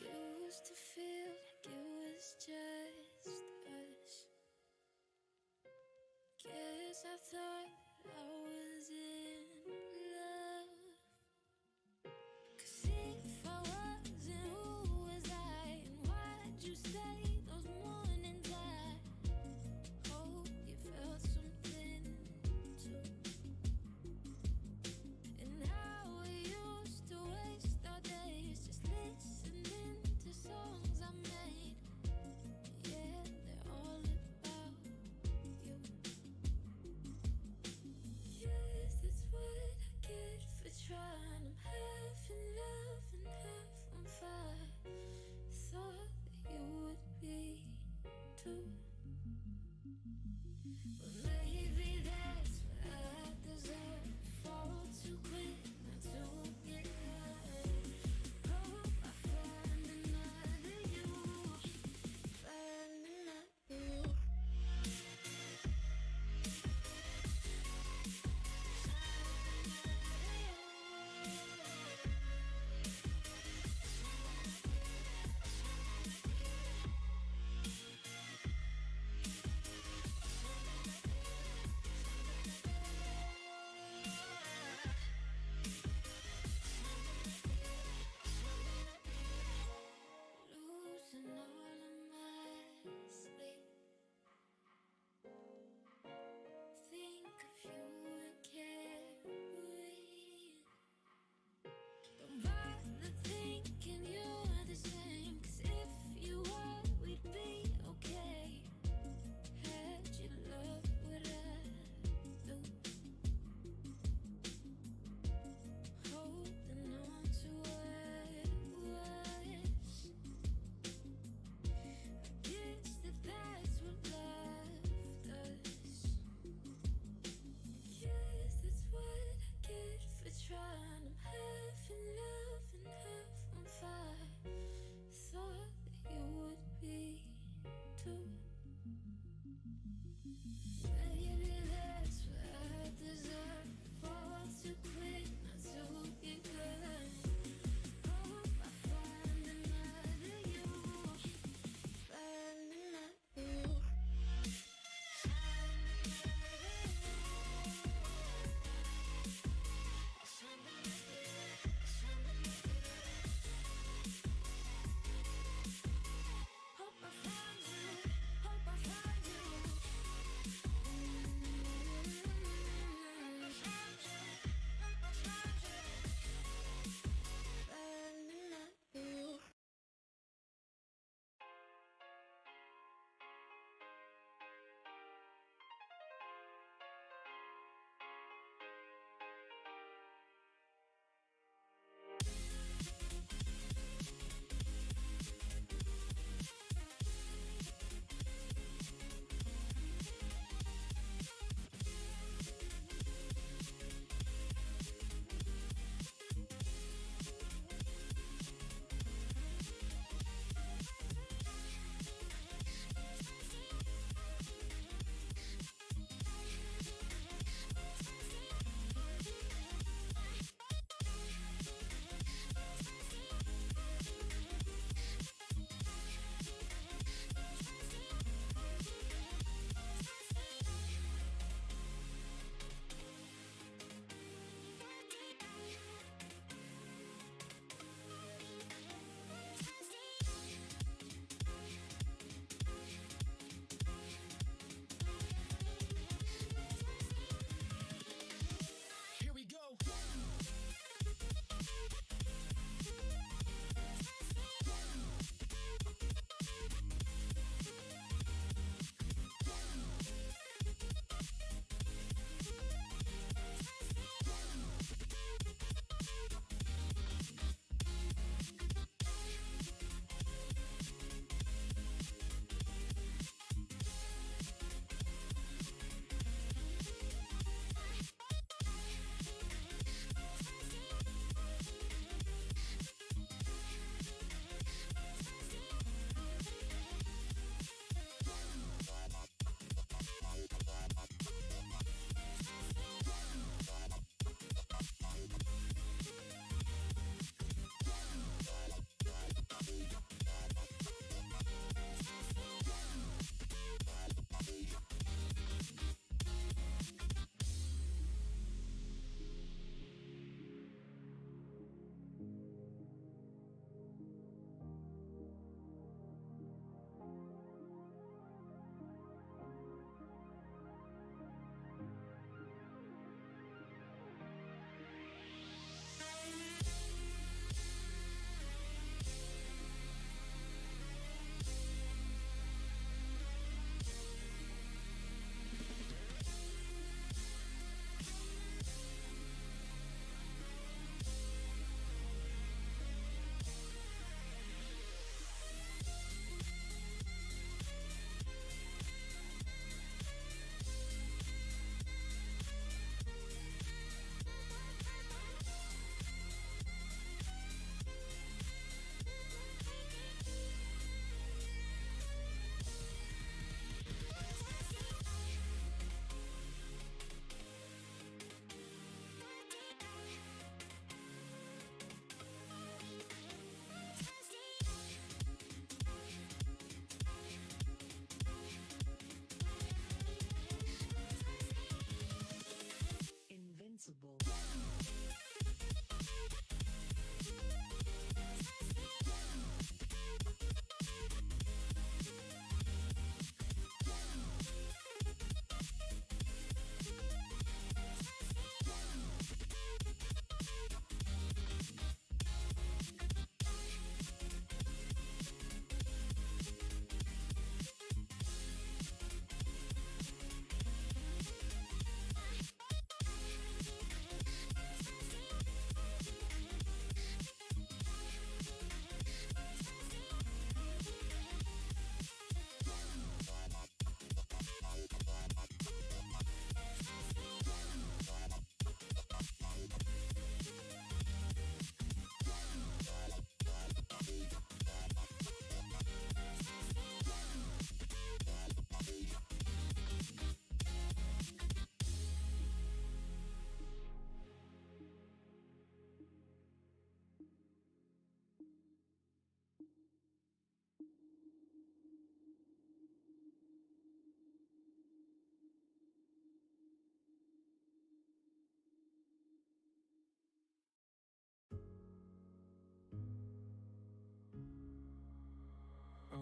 Used to feel like it was just us. Guess I thought I was in love. 'Cause if I wasn't, who was I? And why'd you stay those mornings? I hope you felt something too. And how we used to waste our days just listening to songs I made. Yeah, they're all about you. Yes, that's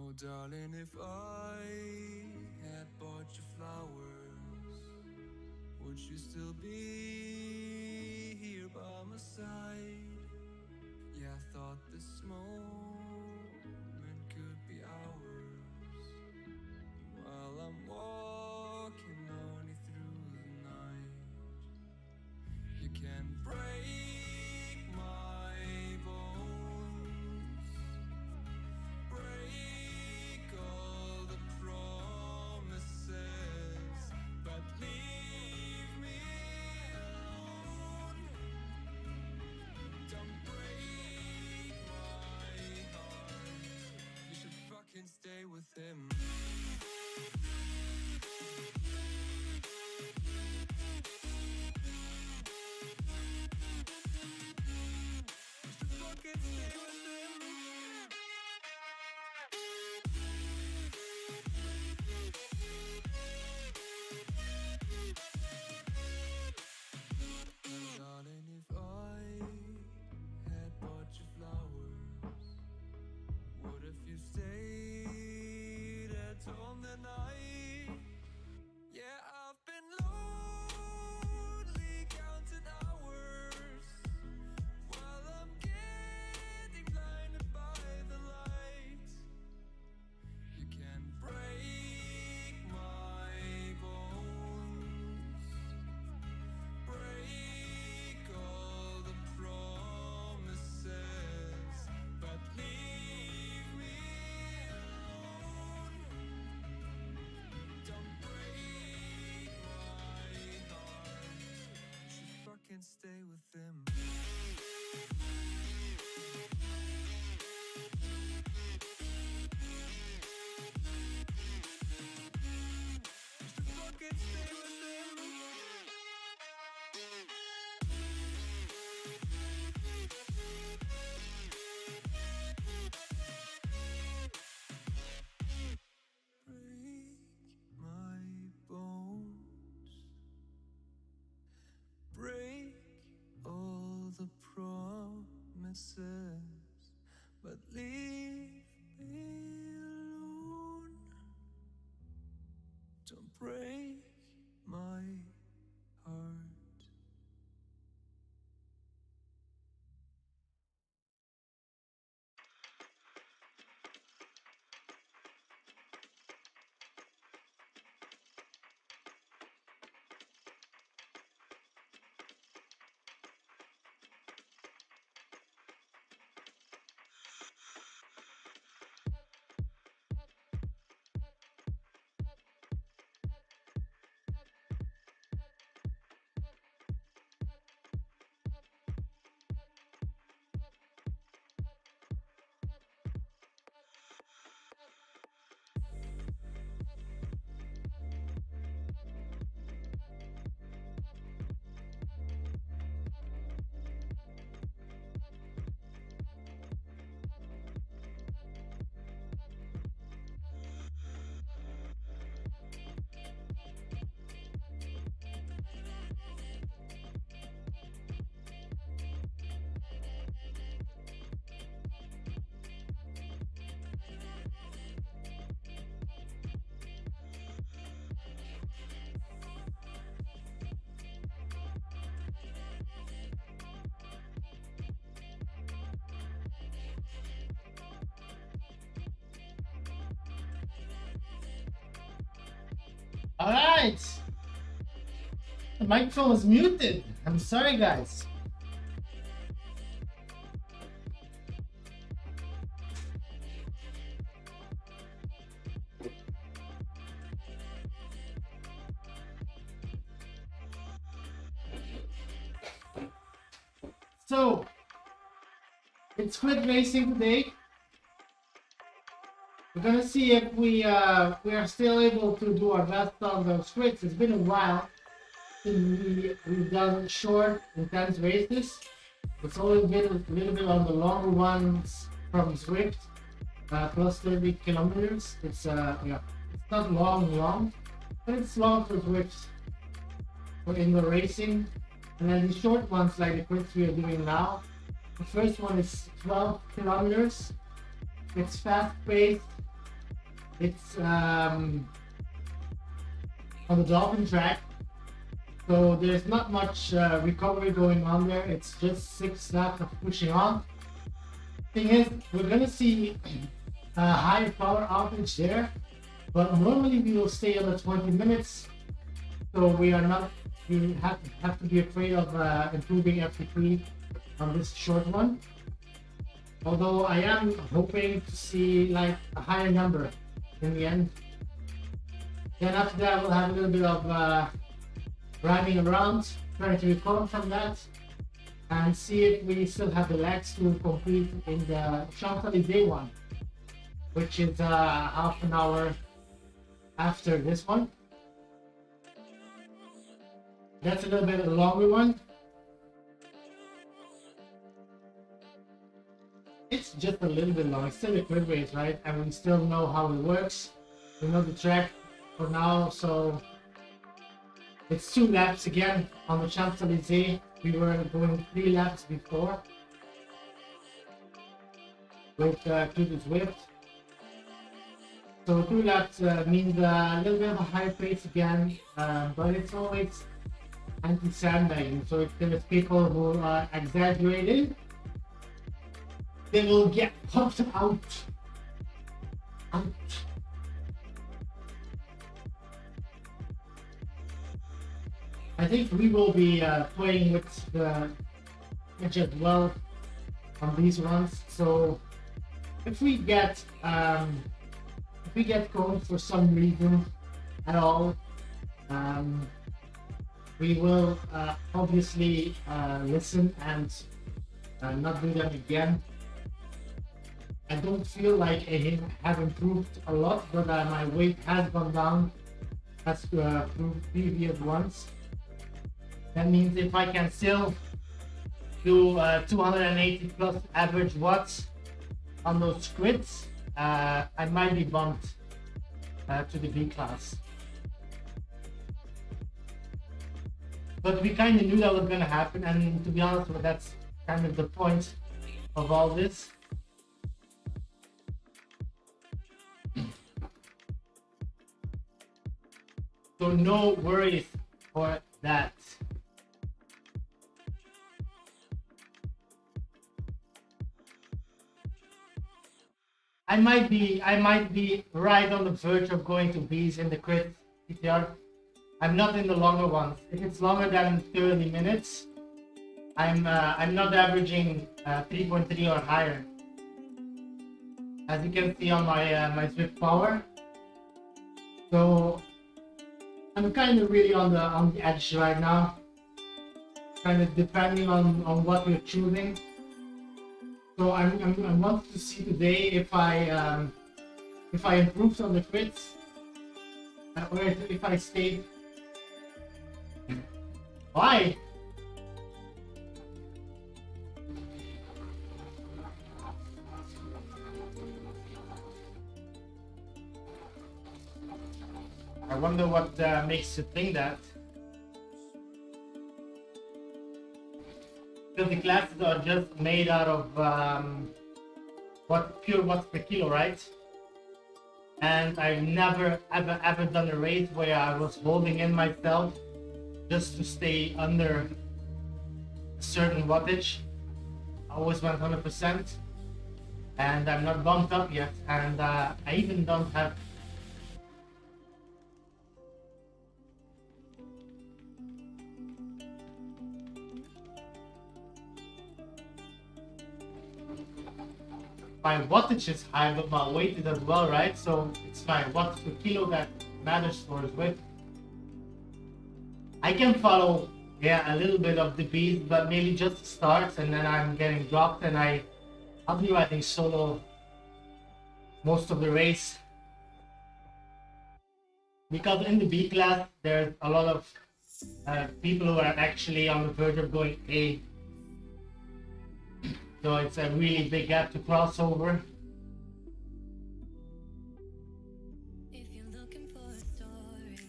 Oh darling, if I had bought you flowers, would you still be here by my side? Yeah, I thought this moment could be ours, while I'm walking lonely through the night. You can break my bones, break all the promises, but leave me alone. Don't break my heart. You should fucking stay with him. Darling, if I had bought you flowers, what if you stayed at home the night? Yeah, I've been lonely counting hours, while I'm getting blinded by the light. You can break my bones, break all the promises, but leave me alone. Don't break my heart. You should fucking stay with him. Break all the promises, but leave me alone. Don't break my heart. All right. The microphone was muted. I'm sorry, guys. So, it's quit racing today. We're gonna see if we are still able to do our best on the scripts. It's been a while since we've done short, intense races. It's always been a little bit on the longer ones from Zwift, plus 30 kilometers. It's yeah, it's not long, but it's long for Zwift for indoor racing. And then the short ones like the quits we are doing now. The first one is 12 kilometers. It's fast paced. It's on the dolphin track, so there's not much recovery going on there. It's just 6 laps of pushing on. Thing is, we're gonna see a high power outage there, but normally we will stay on the 20 minutes, so we are not. We have to be afraid of improving FTP on this short one. Although I am hoping to see like a higher number in the end. Then after that we'll have a little bit of riding around, trying to recover from that, and see if we still have the legs to compete in the Champs-Élysées one, which is half an hour after this one. That's a little bit of a longer one. It's just a little bit long. It's still a grid race, right? And we still know how it works. We know the track for now, so it's 2 laps again on the Champs-Élysées. We were going 3 laps before with SiSkehn ZWIFT. So 2 laps means a little bit of a higher pace again, but it's always anti-sandbagging. So if there's people who are exaggerating, they will get pumped out. I think we will be playing with the edge as well on these ones. So if we get going for some reason at all, we will obviously listen and not do them again. I don't feel like I have improved a lot, but my weight has gone down as to previous ones. That means if I can still do 280 plus average watts on those squids, I might be bumped to the B class. But we kind of knew that was going to happen, and to be honest, that's kind of the point of all this. So no worries for that. I might be right on the verge of going to B's in the crit PTR. I'm not in the longer ones. If it's longer than 30 minutes, I'm not averaging 3.3 or higher. As you can see on my Zwift power. So I'm kind of really on the edge right now. Kind of depending on what we're choosing. So I want to see today if I improved on the crits or if I stayed. Why? I wonder what makes you think that. Because the classes are just made out of pure watts per kilo, right? And I've never ever done a race where I was holding in myself just to stay under a certain wattage. I always went 100%, and I'm not bumped up yet, and I even don't have. My wattage is high, but my weight is as well, right? So it's my watts per kilo that matters for his weight. I can follow, a little bit of the beat, but maybe just starts, and then I'm getting dropped, and I'll be riding solo most of the race. Because in the B class, there's a lot of people who are actually on the verge of going A. So it's a really big gap to cross over. If you're looking for a story,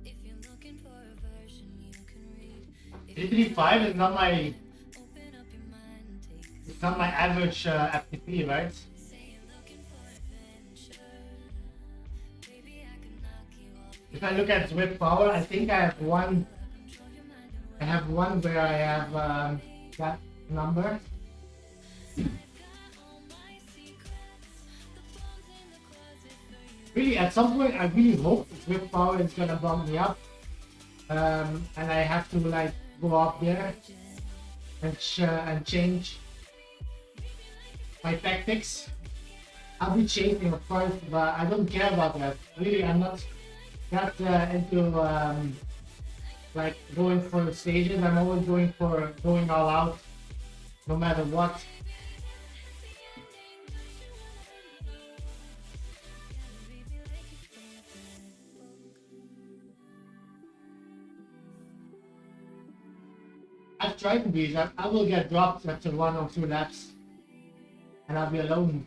if you're looking for a version you can read, 335 is not my open up your mind and take it's not my average FTP, right? say you're looking for adventure. If I look at Zwift power, I think I have one. I have one where I have that number. Really, at some point, I really hope Zwift power is gonna bump me up, and I have to like go up there and change my tactics. I'll be chasing, of course, but I don't care about that. Really, I'm not that into like going for the stages. I'm always going for going all out, no matter what. I've tried to be. I will get dropped after 1 or 2 laps, and I'll be alone.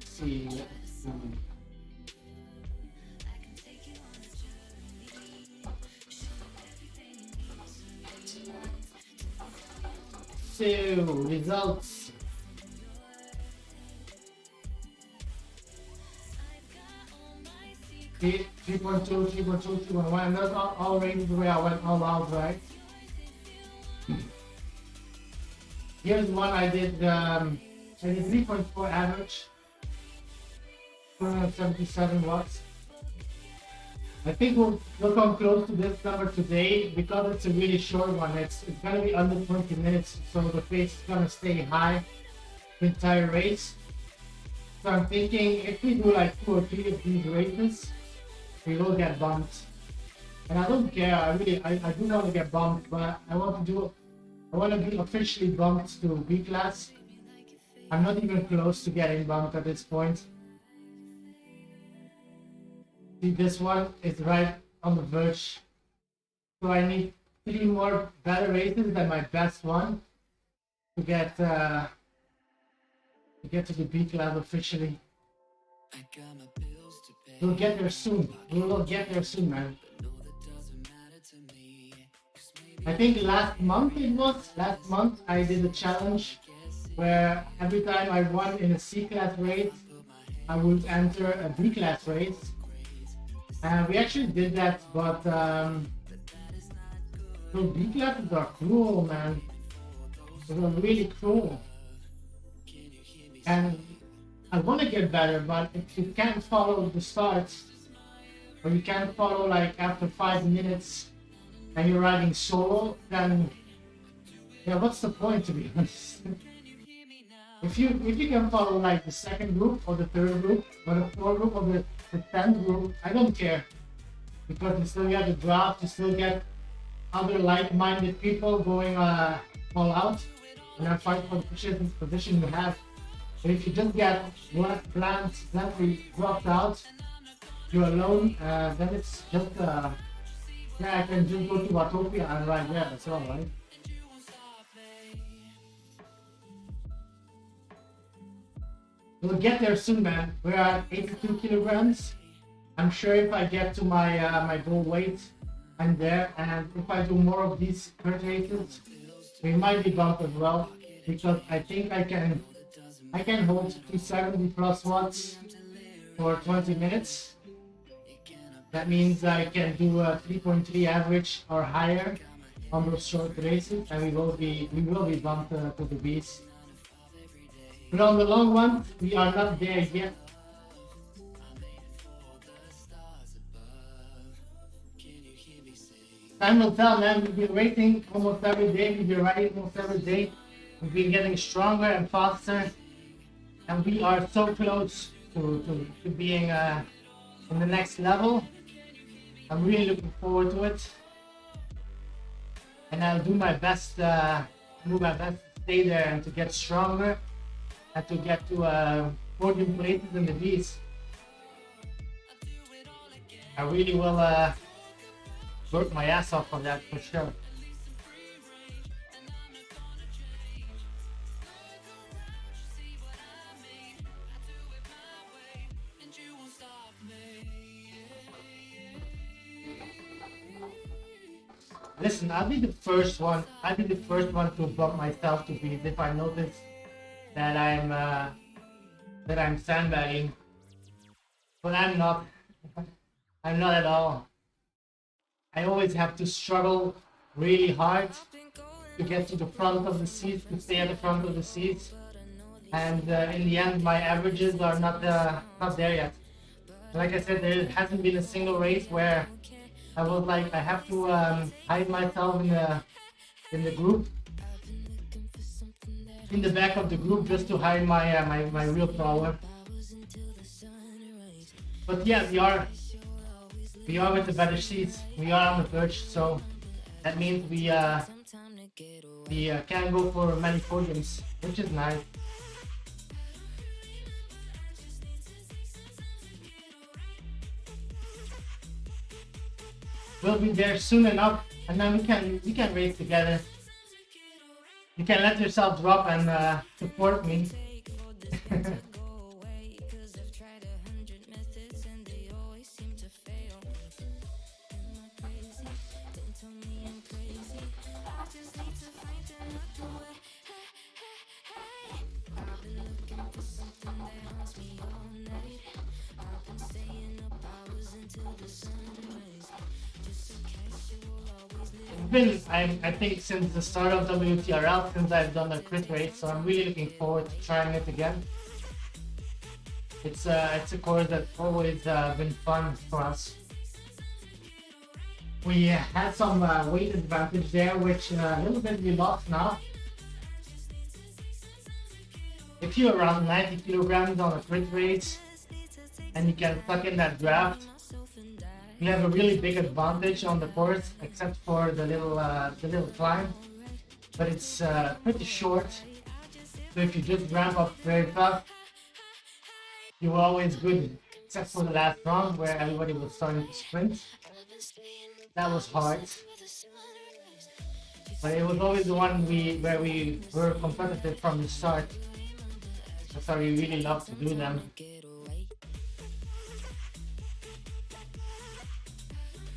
See. So, results. Three, 3.2, 3.2, 3.1, and that's all rated the way I went all out, right? Here's one I did 3.4 average, 277 watts. I think we'll come close to this number today because it's a really short one. It's gonna be under 20 minutes, so the pace is gonna stay high the entire race. So I'm thinking if we do like 2 or 3 of these races, we will get bumped. And I don't care, I do want to get bumped, but I want to be officially bumped to B class. I'm not even close to getting bumped at this point. See, this one is right on the verge. So I need 3 more better races than my best one to get to the B class officially. We'll get there soon. We will get there soon, man. I think last month I did a challenge where every time I won in a C class race, I would enter a B class race. And we actually did that, but so B classes are cruel, man. They are really cruel. And I want to get better, but if you can't follow the starts, or you can't follow like after 5 minutes and you're riding solo, then yeah, what's the point, to be honest? If you can follow like the second group or the third group or the fourth group or the 10th group, I don't care, because you still get the draft, you still get other like-minded people going all out and then fight for the position you have. But if you just get bluntly dropped out, you're alone, then it's just yeah, I can just go to Watopia and ride there, that's all, right? We'll get there soon, man. We're at 82 kilograms. I'm sure if I get to my my goal weight, I'm there. And if I do more of these current races, we might be bumped as well, because I think I can hold 270 plus watts for 20 minutes. That means I can do a 3.3 average or higher on those short races, and we will be bumped to the beast. But on the long one, we are not there yet. Time will tell, man. We've been racing almost every day. We've been riding almost every day. We've been getting stronger and faster. And we are so close to being in the next level. I'm really looking forward to it. And I'll do my best to stay there and to get stronger and to get to podium places in the Bs. I really will work my ass off on that for sure. Listen, I'll be the first one. I'll be the first one to bump myself to beat if I notice that I'm sandbagging. But I'm not. I'm not at all. I always have to struggle really hard to get to the front of the seats, to stay at the front of the seats, and in the end, my averages are not there yet. Like I said, there hasn't been a single race where I was like, I have to hide myself in the group, in the back of the group, just to hide my real power. But yeah, we are with the better seats. We are on the verge, so that means we can go for many podiums, which is nice. We'll be there soon enough, and then we can race together. You can let yourself drop and support me. I think since the start of WTRL, since I've done a crit race, so I'm really looking forward to trying it again. It's a course that's always been fun for us. We had some weight advantage there, which a little bit we lost now. If you're around 90 kilograms on a crit race and you can tuck in that draft, you have a really big advantage on the course, except for the little climb, but it's pretty short. So if you just ramp up very fast, you were always good, except for the last round where everybody was starting to sprint. That was hard, but it was always the one where we were competitive from the start. That's why we really love to do them.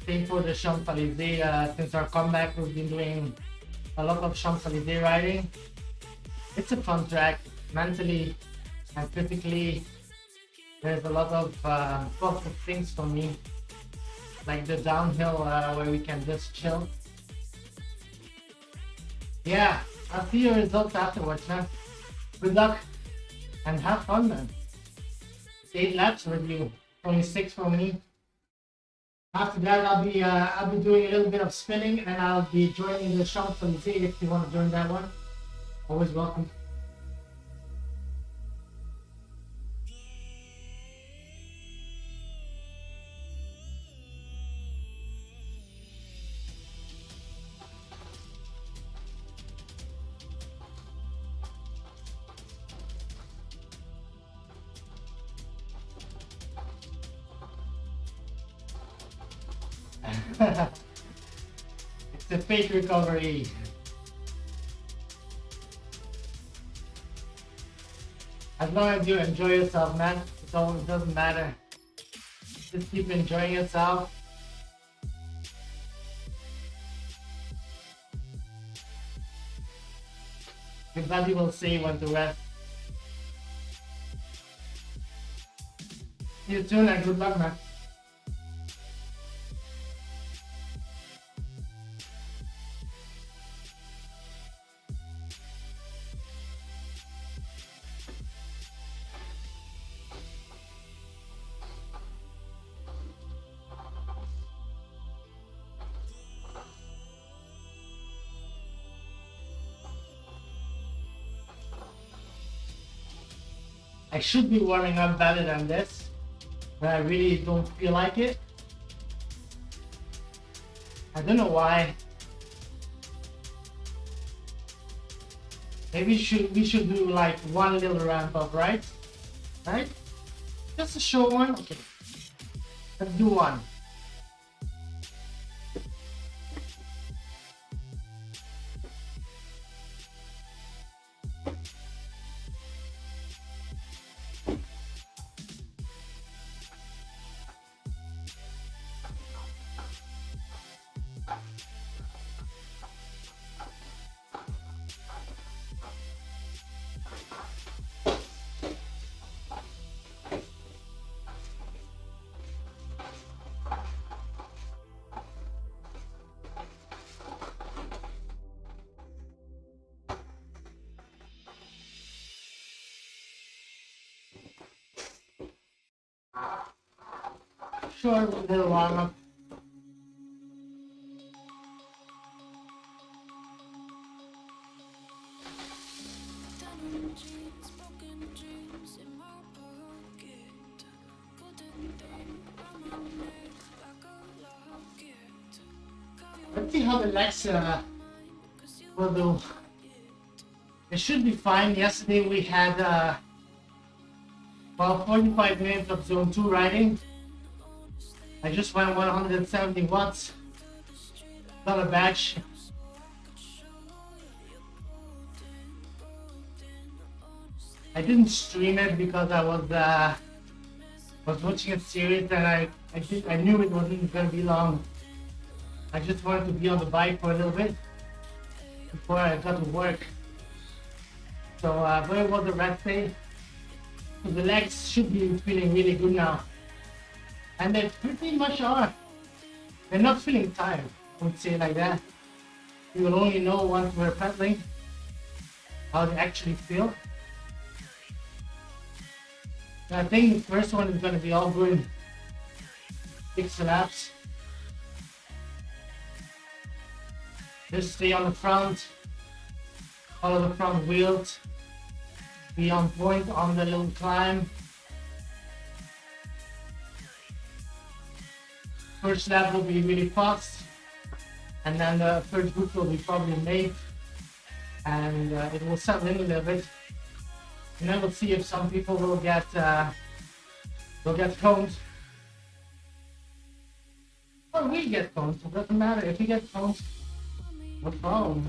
Same for the Champs-Élysées. Since our comeback, we've been doing a lot of Champs-Élysées riding. It's a fun track, mentally and physically. There's a lot of positive things for me, like the downhill where we can just chill. Yeah, I'll see your results afterwards, man. Good luck and have fun, man. It's 8 laps with you, only 6 for me. After that, I'll be doing a little bit of spinning, and I'll be joining the Champs-Élysées if you want to join that one. Always welcome. It's a fake recovery. As long as you enjoy yourself, man, it doesn't matter. Just keep enjoying yourself. Your body will say when to rest. See you soon and good luck, man. I should be warming up better than this, but I really don't feel like it. I don't know why. Maybe we should do like one little ramp up, right? Right? Just a short one. Okay. Let's do one. short little warm up. Denim jeans, broken dreams in my pocket. Golden thing round my neck like a locket. Let's see how the legs will do. It should be fine. Yesterday we had about 45 minutes of zone 2 riding. I just went 170 watts. Not a batch. I didn't stream it because I was watching a series and I knew it wasn't gonna be long. I just wanted to be on the bike for a little bit before I got to work. So but it was a rest day. So the legs should be feeling really good now. And they pretty much are. They're not feeling tired, I would say like that. You will only know once we're pedaling how they actually feel. I think the first one is going to be all good. 6 laps. Just stay on the front. Follow the front wheels. Be on point on the little climb. First lap will be really fast. And then the first group will be probably late. And it will settle in a little bit. And then we'll see if some people will get cones. Or we get cones. It doesn't matter. If we get cones, what's wrong?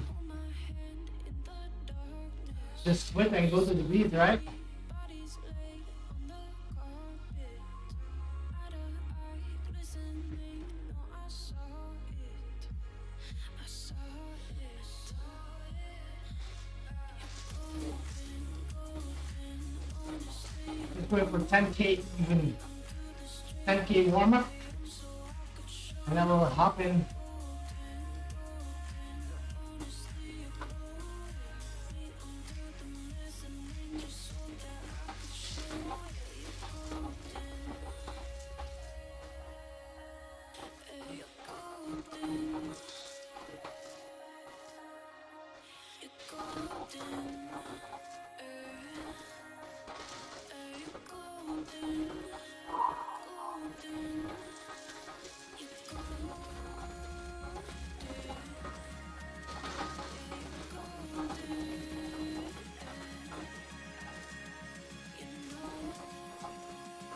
Just switch and go to the beat, right? Let's go for 10K even 10K warm up, and then we'll hop in.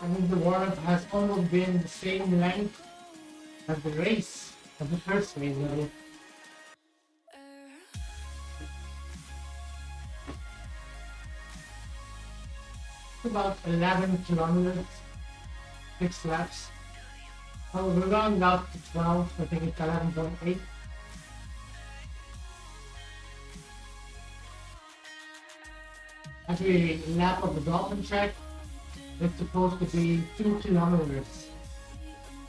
I think the warm-up has almost been the same length as the race, as the first race. Really. It's about 11 kilometers, 6 laps. Oh, we're rounding up to 12, I think it's 11.8. Every lap of the dolphin track it's supposed to be 2 kilometers.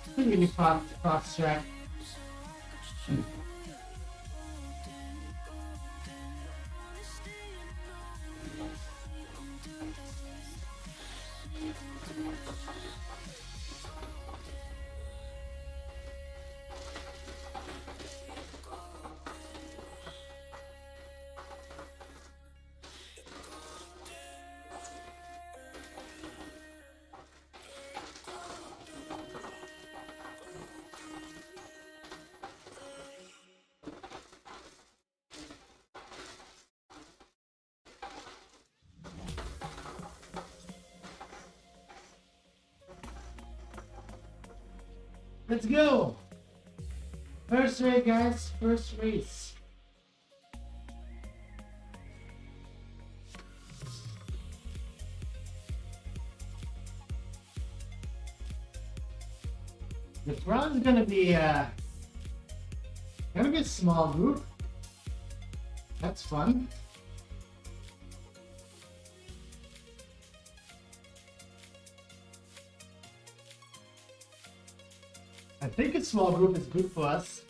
It's a really fast track. Let's go! First race, guys. First race. The crowd is gonna be a small group. That's fun. I think a small group is good for us.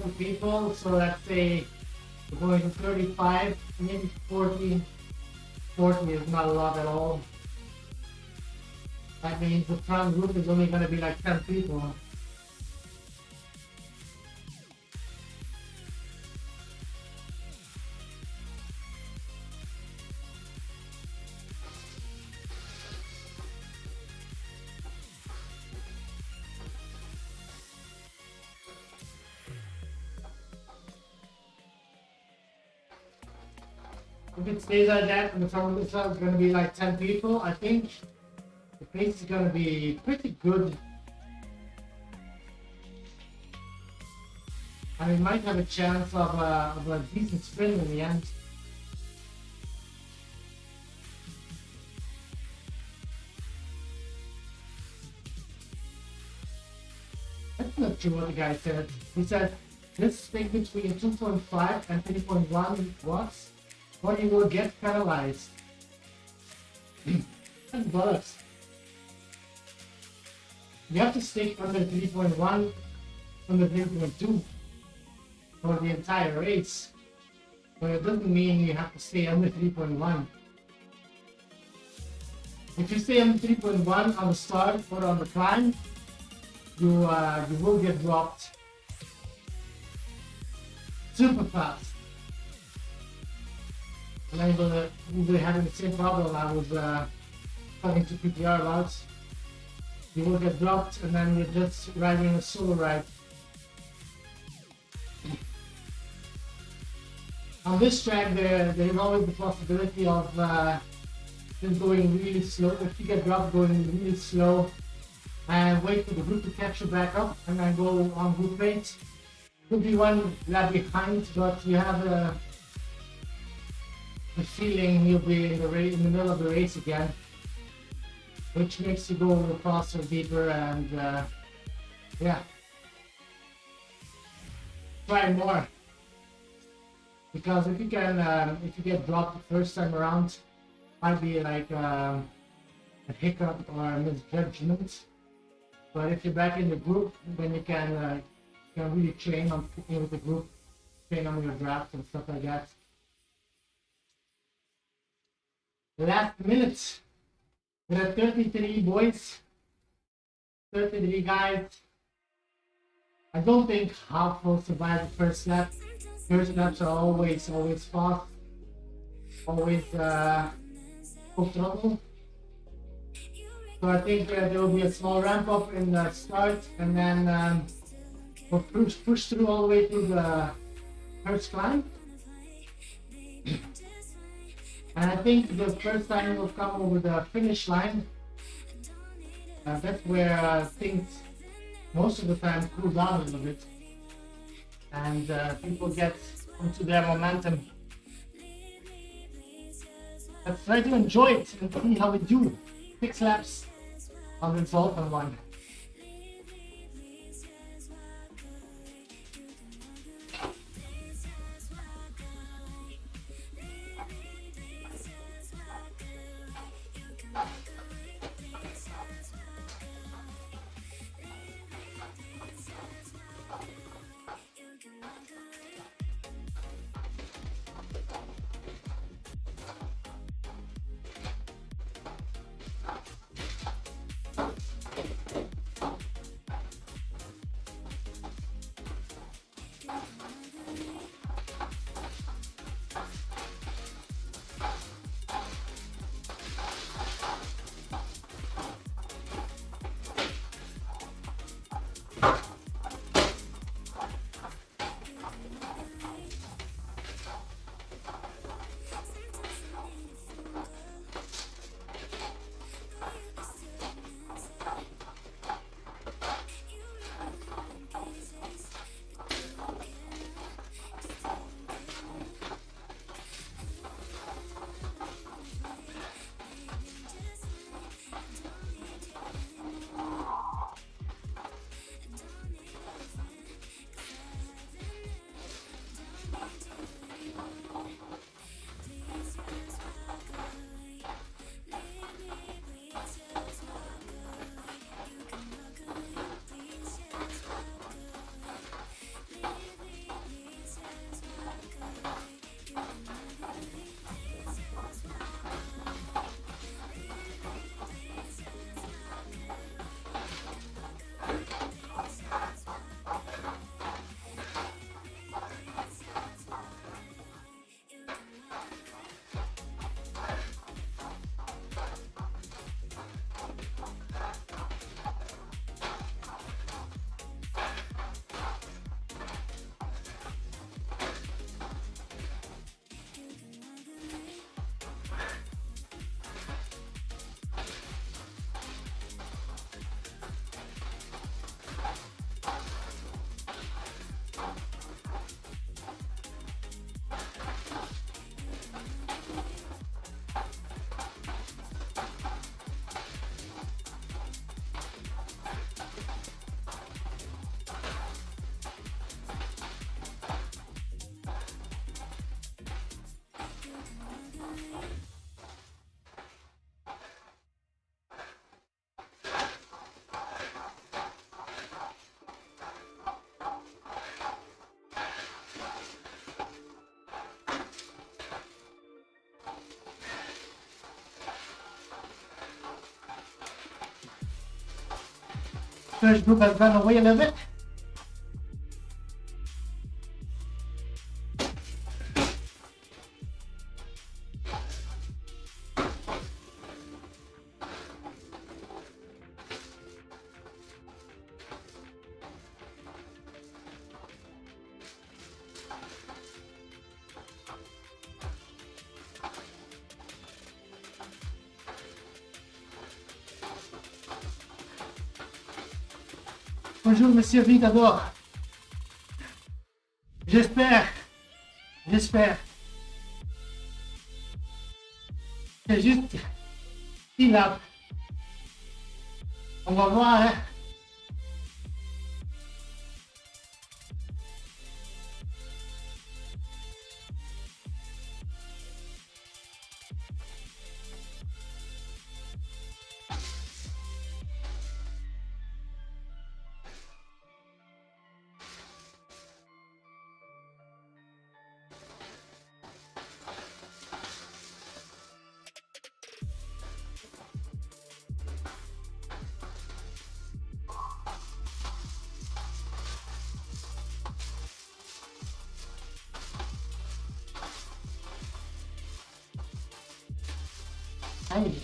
20 people, so let's say we're going to 35, maybe 40. 40 is not a lot at all. That means the front group is only going to be like 10 people. If it stays like that and the front group is going to be like 10 people, I think the pace is going to be pretty good. And we might have a chance of a decent sprint in the end. That's not true what the guy said. He said this thing between 2.5 and 3.1 watts, or you will get paralyzed. That's bollocks. You have to stick under 3.1, under 3.2 for the entire race. But it doesn't mean you have to stay under 3.1. If you stay under 3.1 on the start or on the climb, you will get dropped super fast. And I will be having the same problem I was talking to PPR about. You will get dropped and then you're just riding a solo ride. On this track there is always the possibility of just going really slow. If you get dropped, going really slow and wait for the group to catch you back up and then go on group rate. Could be one lap behind, but you have the feeling you'll be in the middle of the race again, which makes you go a little faster, deeper, and yeah, try more. Because if you get dropped the first time around, might be like a hiccup or a misjudgment. But if you're back in the group, then you can really train on sticking with the group, train on your draft and stuff like that. Last minute, there are 33 boys, 33 guys. I don't think half will survive the first lap. First laps are always fast, always full throttle. So I think there will be a small ramp up in the start, and then we'll push through all the way to the first climb. And I think the first time will come over the finish line. That's where things most of the time cool down a little bit. And people get into their momentum. Let's try to enjoy it and see how we do. 6 laps on the Zoltan one. First group has run away a little bit. Bonjour, monsieur Vitador. J'espère. C'est juste il a. On va voir, hein. Aïe.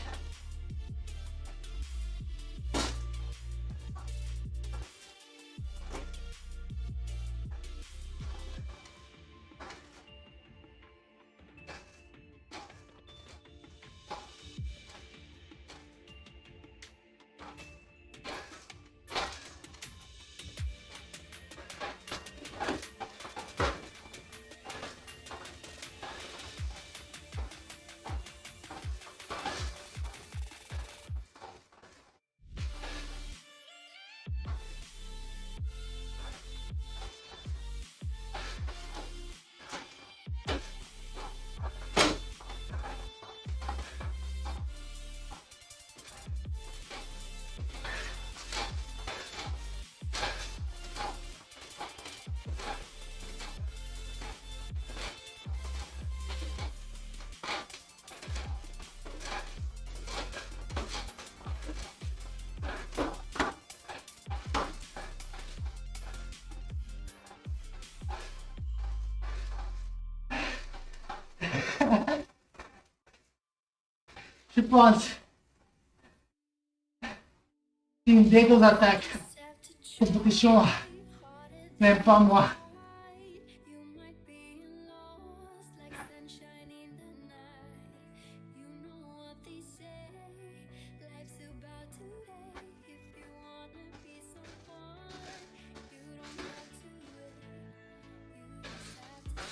Je pense qu'une des deux attaques compétition, même pas moi. You might be lost like sunshine in the night. You know what they say, life's about today. If you wanna be someone, you don't have to wait. You just have to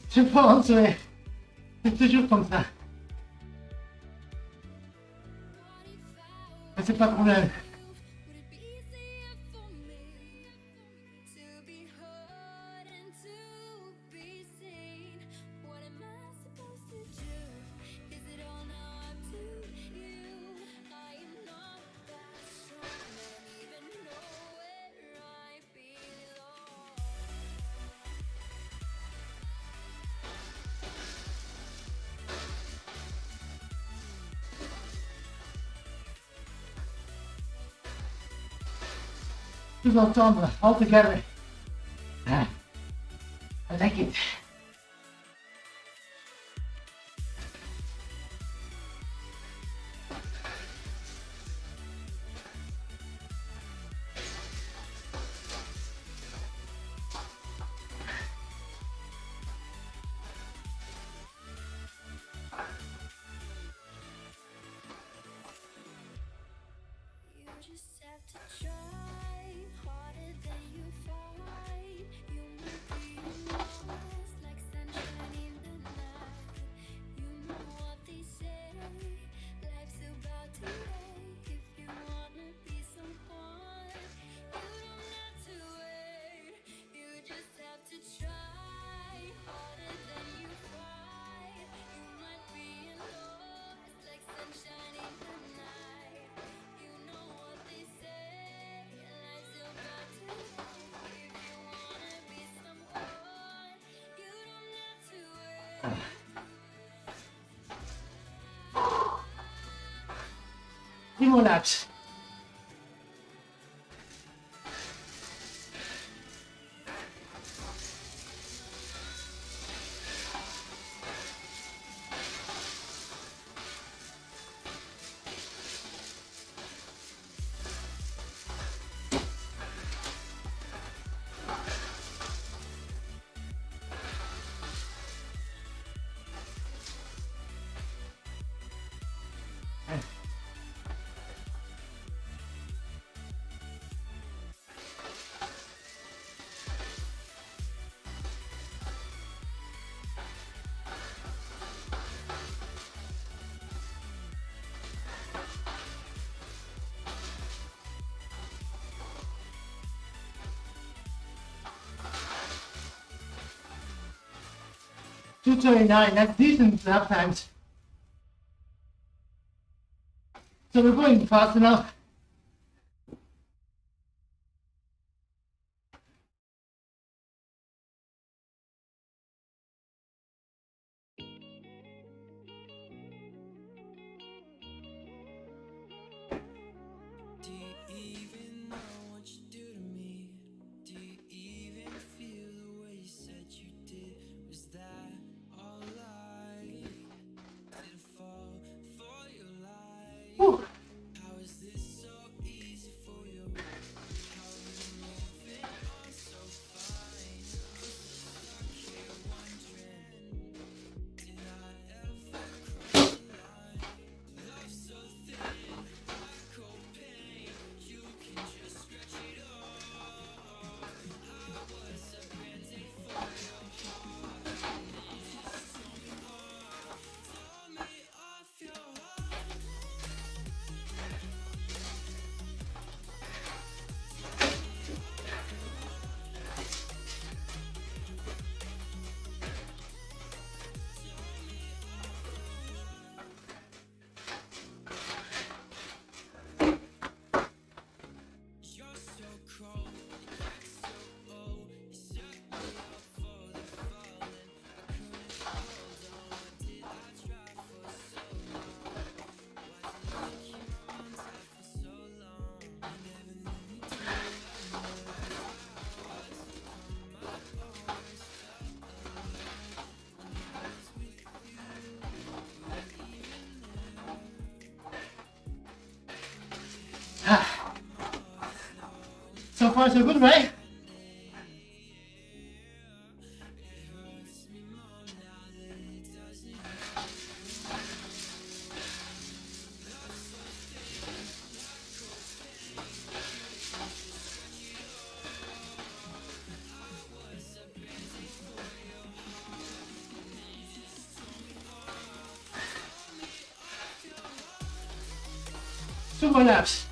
Je pense, ouais. C'est toujours comme ça. Mais c'est pas de problème. Would it be easier for me to be heard and to be seen? What am I supposed to do? Is it all now up to you? I am not that strong. I don't even know where I belong. Tous ensemble, all together. Ah, I like it. You just have to try harder than you thought. 3 more laps. $2:29, that's decent lap times. So we're going fast enough. Do you even know what you do to me? Do you even feel the way you said you did? Was that all lie? Did it fall for your life? Whew. How is this so easy for you? How are you moving on so fine? I'm so stuck here wondering, did I ever cross the line? Love so thin, black cocaine, you can just scratch it off. I was a band-aid for your heart, and you just tore me off your heart. You're so cold, you crack so old. You set me up for the falling. I couldn't hold on. What did I try for so long? Why did you keep my mind tight for so long? You never knew me too well. Never how I was to come. I always felt alone when I was with you. Were you even there? So far so good, right? Two more laps.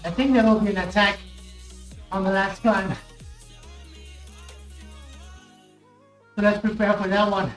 I think there will be an attack on the last climb. So let's prepare for that one.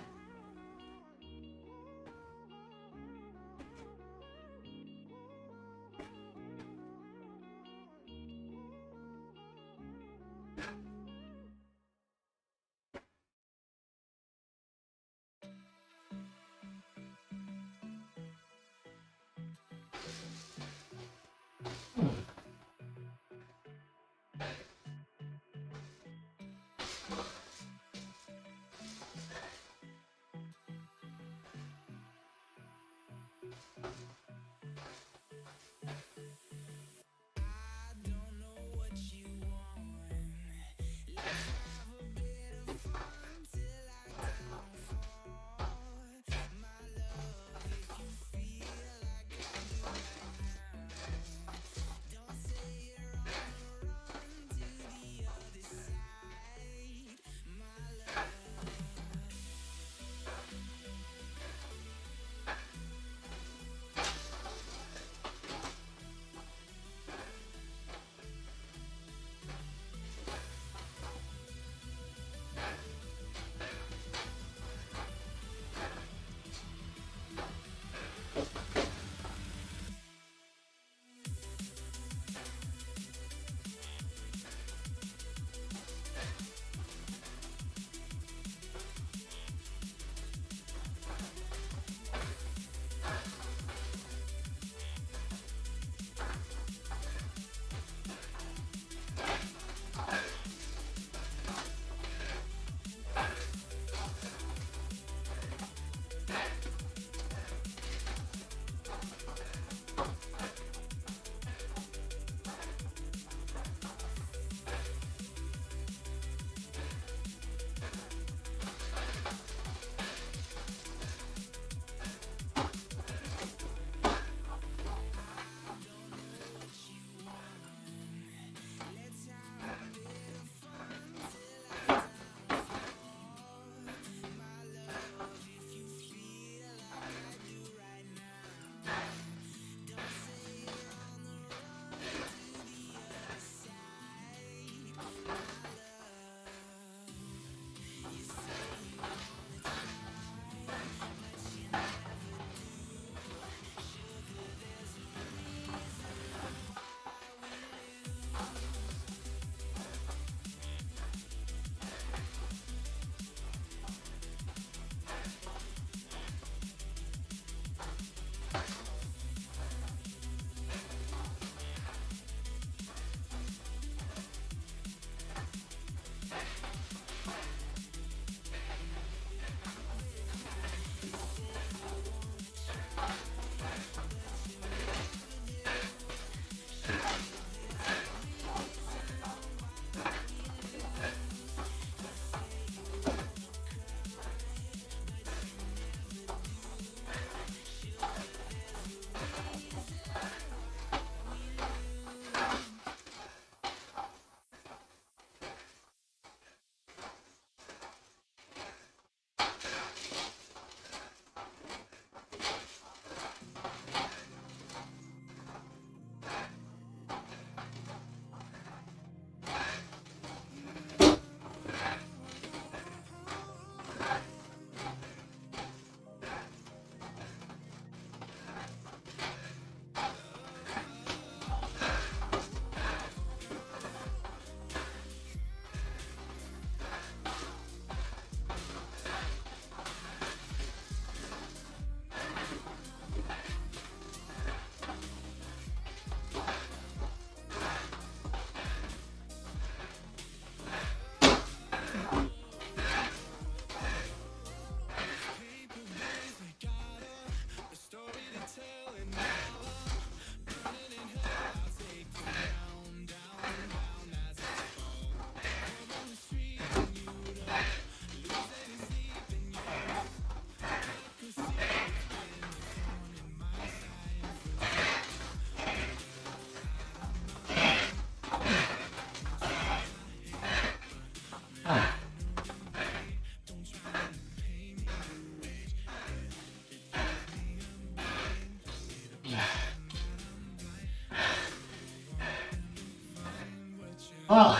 Oh.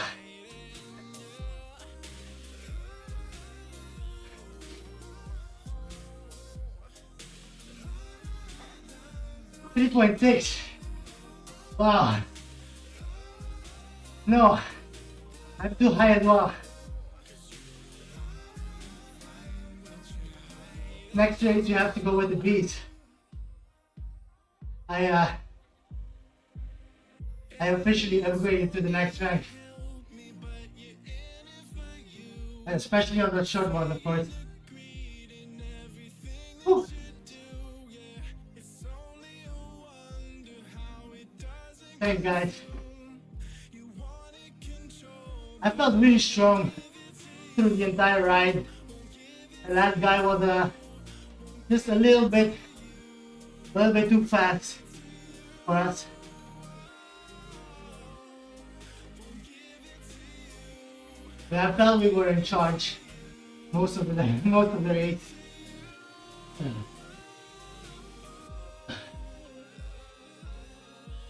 3.6. Wow. No, I'm too high as well. Next race you have to go with the beat. I officially upgraded to the next rank. And especially on the short one, of course. Whew. Thanks guys. I felt really strong through the entire ride. The last guy was just a little bit too fast for us. But I felt we were in charge most of the race.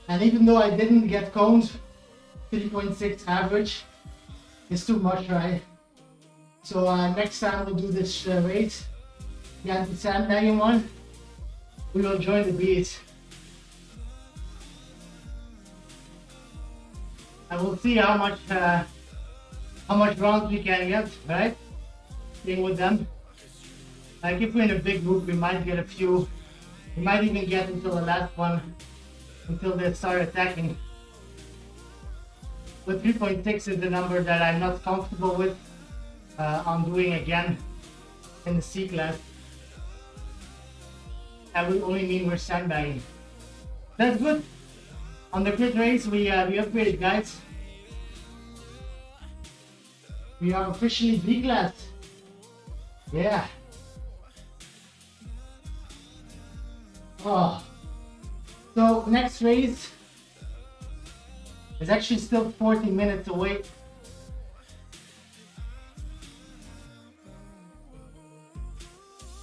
And even though I didn't get coned, 3.6 average is too much, right? So next time we'll do this race, the anti-sandbagging one, we will join the beat. And we'll see how much rounds we can get, right? Playing with them. Like if we're in a big group, we might get a few. We might even get until the last one, until they start attacking. But 3.6 is the number that I'm not comfortable with on doing again in the C class. That would only mean we're sandbagging. That's good. On the crit race, we upgraded, guys. We are officially B class. Yeah. Oh. So next race is actually still 40 minutes away.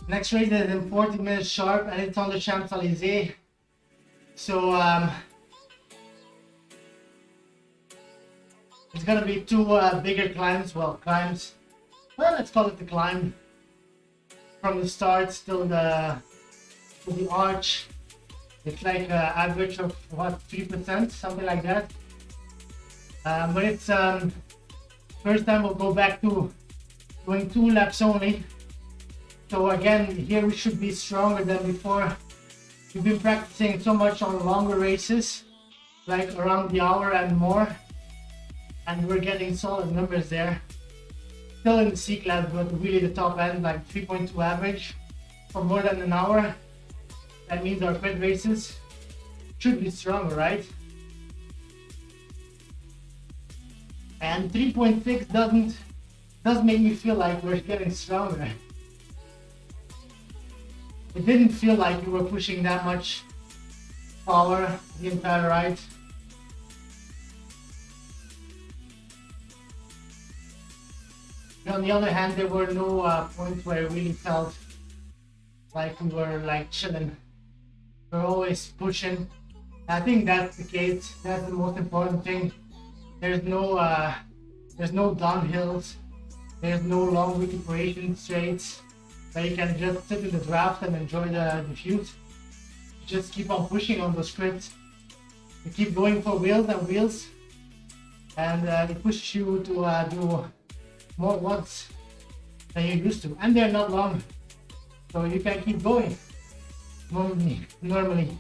Next race is in 40 minutes sharp and it's on the Champs-Élysées. So it's gonna be two bigger climbs. Well, let's call it the climb. From the start till the arch. It's like an average of what, 3%, something like that. But it's first time we'll go back to doing 2 laps only. So again, here we should be stronger than before. We've been practicing so much on longer races, like around the hour and more, and we're getting solid numbers there. Still in the C class, but really the top end, like 3.2 average for more than an hour. That means our crit races should be stronger, right? And 3.6 does make me feel like we're getting stronger. It didn't feel like we were pushing that much power the entire ride. And on the other hand, there were no points where I really felt like we were like chilling. We're always pushing. I think that's the case. That's the most important thing. There's no downhills. There's no long recuperation straights where you can just sit in the draft and enjoy the views. Just keep on pushing on those scripts. You keep going for wheels and wheels, and it pushes you to do more watts than you used to, and they're not long, so you can keep going normally.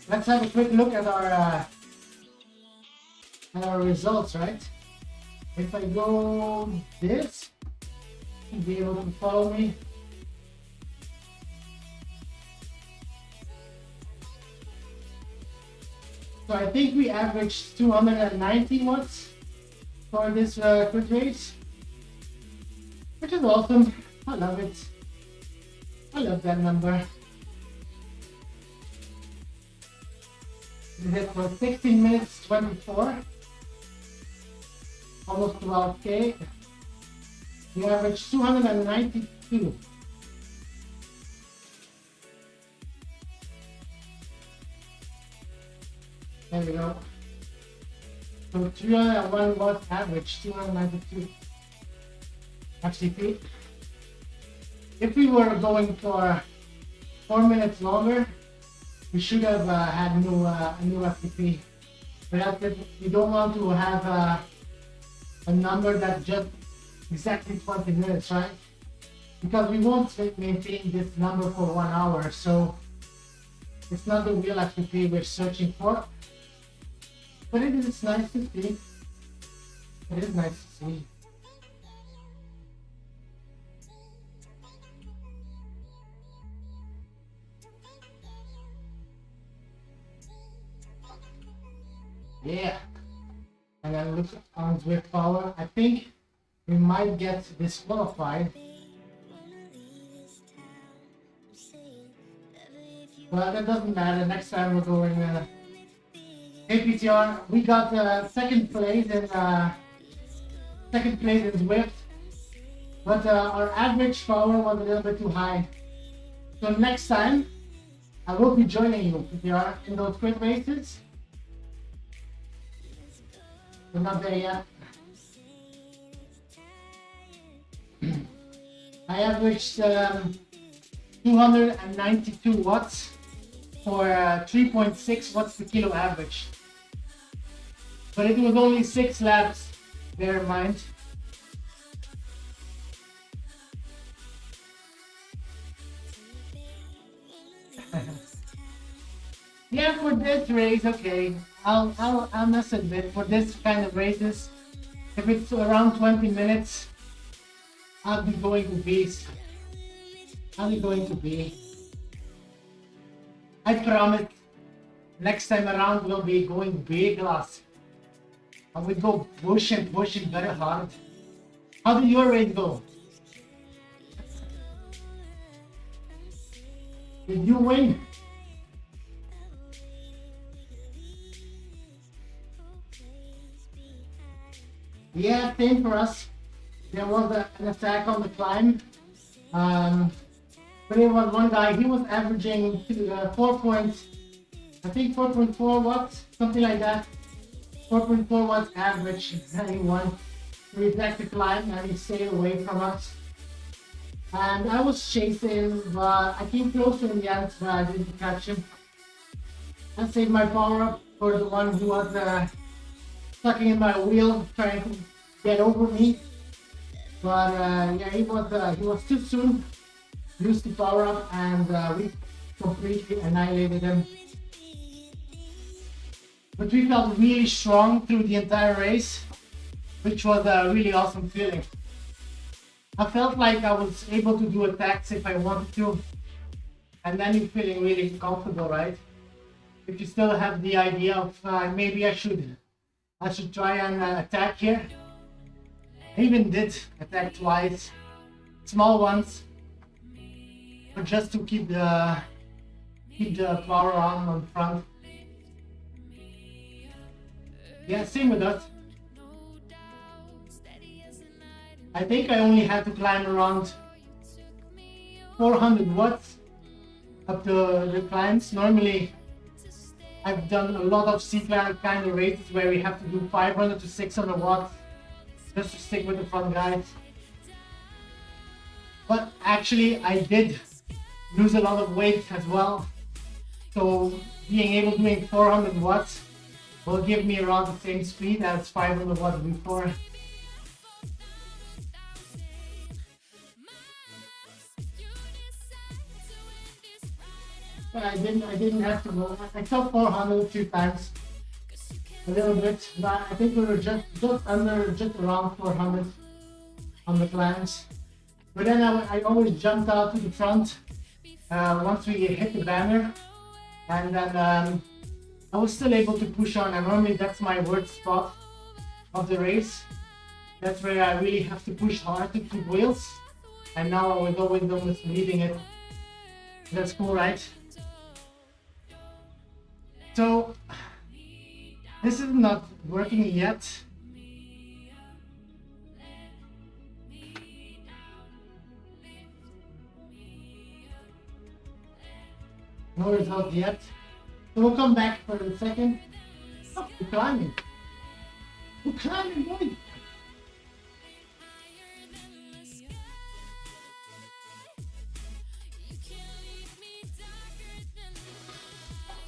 Let's have a quick look at our results, right? If I go this, you'll be able to follow me. So I think we averaged 290 watts for this quick race, which is awesome. I love it. I love that number. We did for 16 minutes 24, almost 12K. We averaged 292. There we go. So 301 watts average, 292 FCP. If we were going for 4 minutes longer, we should have had a new FCP. But we don't want to have a number that's just exactly 20 minutes, right? Because we won't maintain this number for 1 hour, so it's not the real FCP we're searching for. But it is nice to see. It is nice to see. Yeah. And then look on Zwift power. I think we might get disqualified. But that doesn't matter. Next time we're going APTR. We got second place in Zwift, but our average power was a little bit too high. So next time I will be joining you PTR in those quick races. We're not there yet. I averaged 292 watts for 3.6 watts per kilo average. But it was only 6 laps, bear in mind. Yeah, for this race, okay. I must admit, for this kind of races, if it's around 20 minutes, I'll be going to beast. I promise, next time around we'll be going big loss. I will go pushing very hard. How did your race go? Did you win? Yeah, same for us. There was an attack on the climb. But there was one guy, he was averaging 4.4 watts, something like that. 4.4 watts average, and he won. We attacked the climb and he stayed away from us. And I was chasing, but I came closer in the end, but I didn't catch him. I saved my power up for the one who was sucking in my wheel, trying to get over me. But yeah, he was too soon. Used the power up, and we completely annihilated him. But we felt really strong through the entire race, which was a really awesome feeling. I felt like I was able to do attacks if I wanted to, and then you're feeling really comfortable, right? If you still have the idea of maybe I should try and attack here. I even did attack twice, small ones, but just to keep the power on front. Yeah, same with us. I think I only had to climb around 400 watts up the climbs. Normally, I've done a lot of C-climb kind of races where we have to do 500 to 600 watts just to stick with the front guys. But actually, I did lose a lot of weight as well. So being able to do 400 watts will give me around the same speed as 500 watts before. But I didn't have to go. I saw 400 a few times, a little bit, but I think we were just around 400 on the climbs. But then I always jumped out to the front once we hit the banner, and then I was still able to push on. And normally that's my worst spot of the race. That's where I really have to push hard to keep wheels. And now I was almost leaving it. That's cool, right? So This is not working yet. No result yet. So we'll come back for a second. Oh, we're climbing. We're climbing, boy.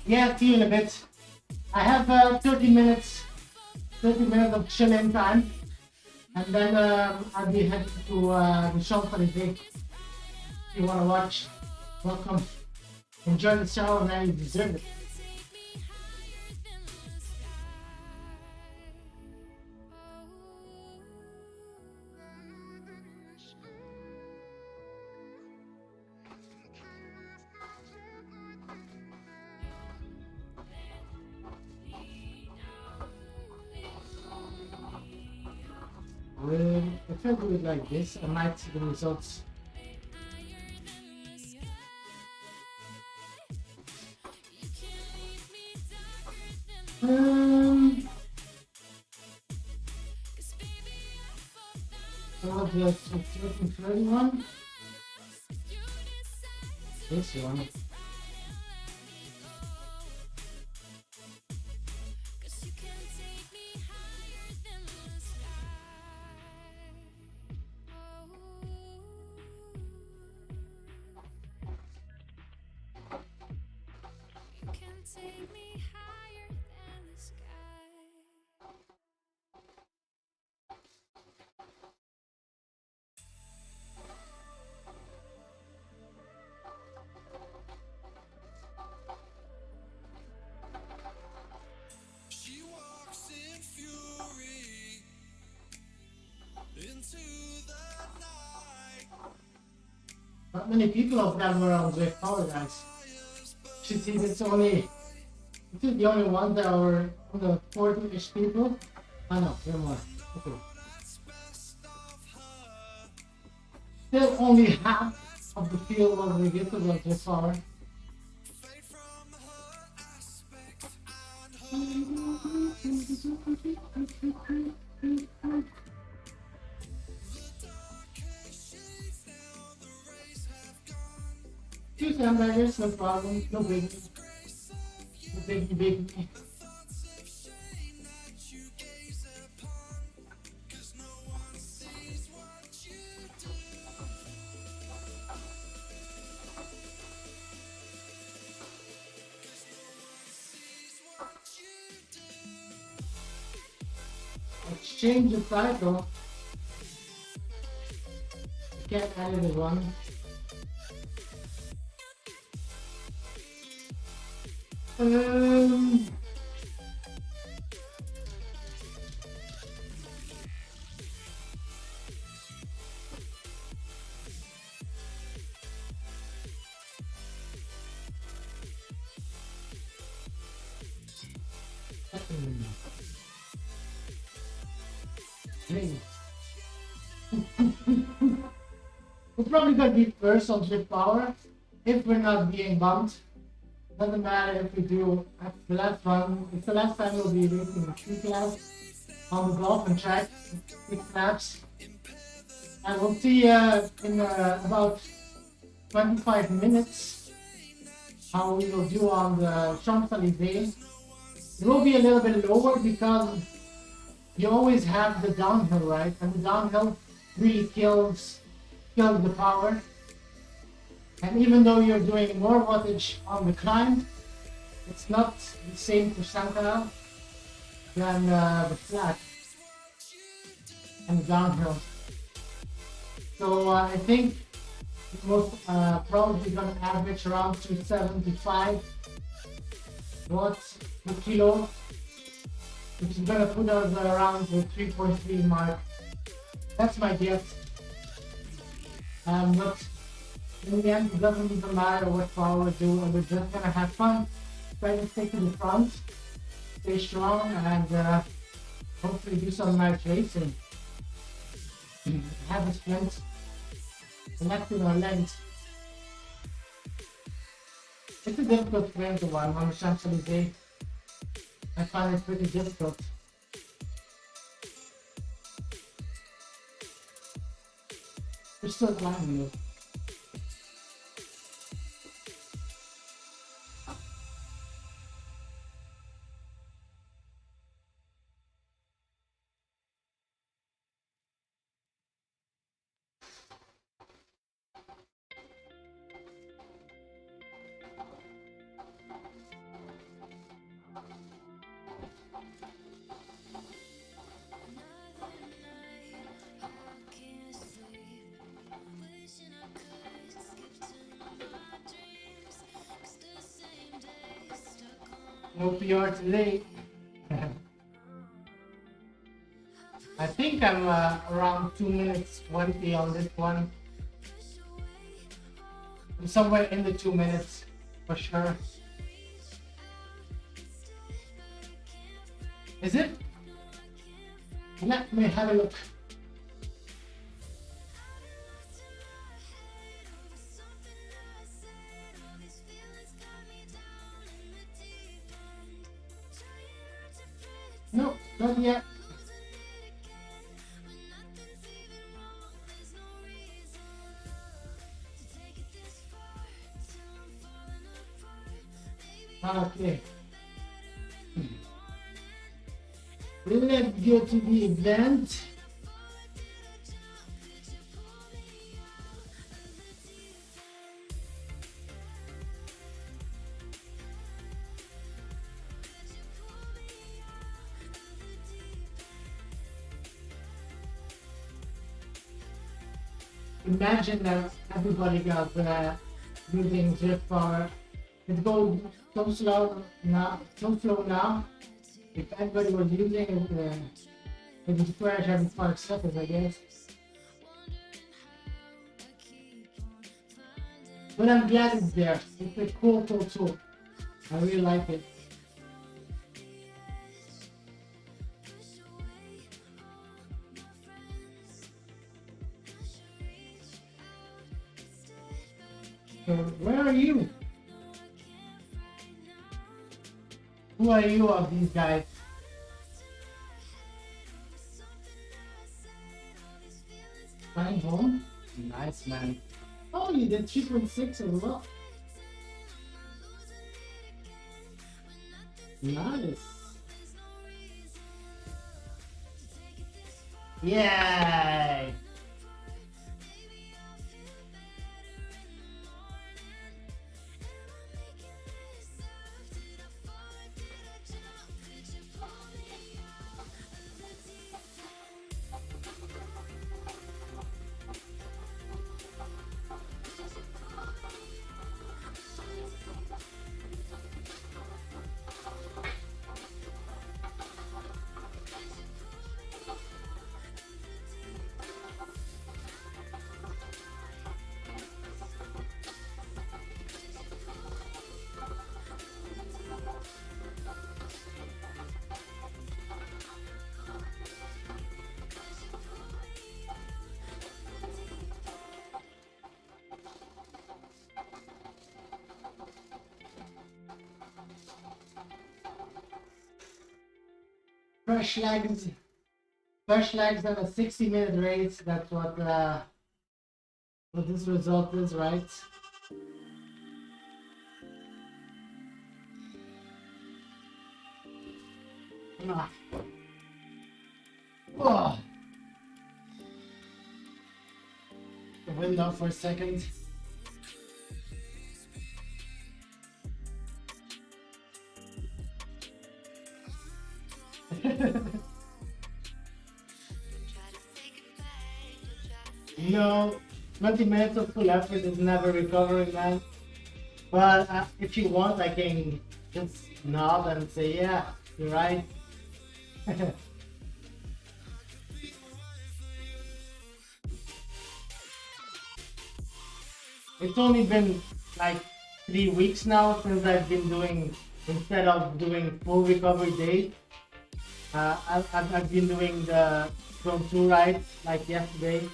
Yeah, see you in a bit. I have 30 minutes of chilling time, and then I'll be heading to the Champs-Élysées. If you want to watch, welcome. Enjoy the show, and then you deserve it. If I do it like this, I might see the results. So the 31, this one. Take me higher than the sky. She walks in fury into the night. Not many people of them were on Zwift Power, guys. Should see this only. This is the only one that are on the 40-ish people. Oh no, there are more. Okay. Still only half of the field was registered on this hour. Two hamburgers, no problem, no biggie. No biggie. Let's change the title. I can't edit it one. We're probably gonna be first on Zwift Power if we're not being bumped. Doesn't matter if we do at the last run. It's the last time we'll be racing the 3 class on the golf and track, 6 laps. And we'll see in about 25 minutes how we will do on the Champs-Élysées. It will be a little bit lower because you always have the downhill, right? And the downhill really kills the power. And even though you're doing more wattage on the climb, it's not the same percentile than the flat and the downhill. So I think it's most probably going to average around 275 watts per kilo, which is going to put us around the 3.3 mark. That's my guess. But in the end, it doesn't even matter what power we do, and we're just gonna have fun, try to stick to the front, stay strong, and hopefully do some nice racing. Have a sprint, connecting our legs. It's a difficult sprint to one on the Champs-Élysées. I find it pretty difficult. We're still climbing though. No PR today. I think I'm around 2 minutes 20 on this one. I'm somewhere in the 2 minutes for sure. Is it? Let me have a look. No, not yet. Okay. Let's go to the event. Imagine that everybody got using Zwift power. It's going so slow now. So slow now. If everybody was using it, it would crash every 5 seconds, I guess. But I'm glad it's there. It's a cool tool. I really like it. So where are you? Who are you of these guys? Flying home? Nice, man. Oh, you did 3.6 as well. Nice. Yay! Fresh legs on a 60-minute race. That's what this result is, right? Ah. Oh. The window for a second. No, 20 minutes of full effort is never recovering, man. But if you want, I can just nod and say, yeah, you're right. It's only been like 3 weeks now since I've been doing, instead of doing full recovery days, I've been doing the Zone 2 rides like yesterday.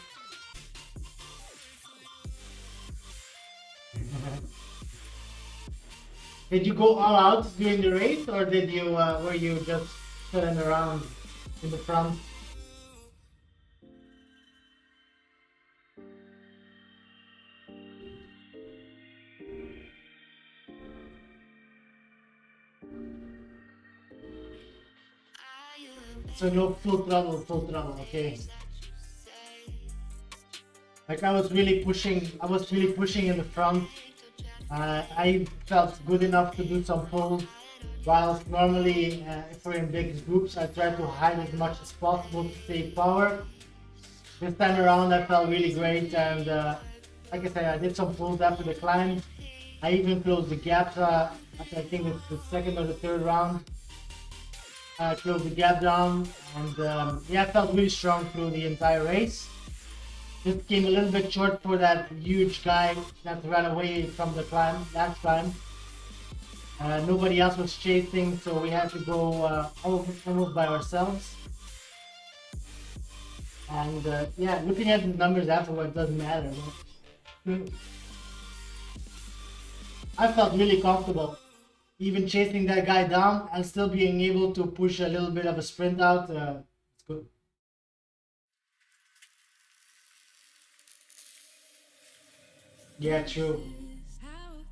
Did you go all out during the race, or did you were you just sitting around in the front? So no full throttle, okay. Like I was really pushing in the front. I felt good enough to do some pulls, whilst normally if we're in big groups, I try to hide as much as possible to save power. This time around I felt really great, and like I said, I did some pulls after the climb. I even closed the gap after I think it's the second or the third round. I closed the gap down, and yeah, I felt really strong through the entire race. Just came a little bit short for that huge guy that ran away from the climb, last climb. Nobody else was chasing, so we had to go almost by ourselves. And yeah, looking at the numbers afterwards doesn't matter. But I felt really comfortable, even chasing that guy down and still being able to push a little bit of a sprint out. It's good. Yeah, true.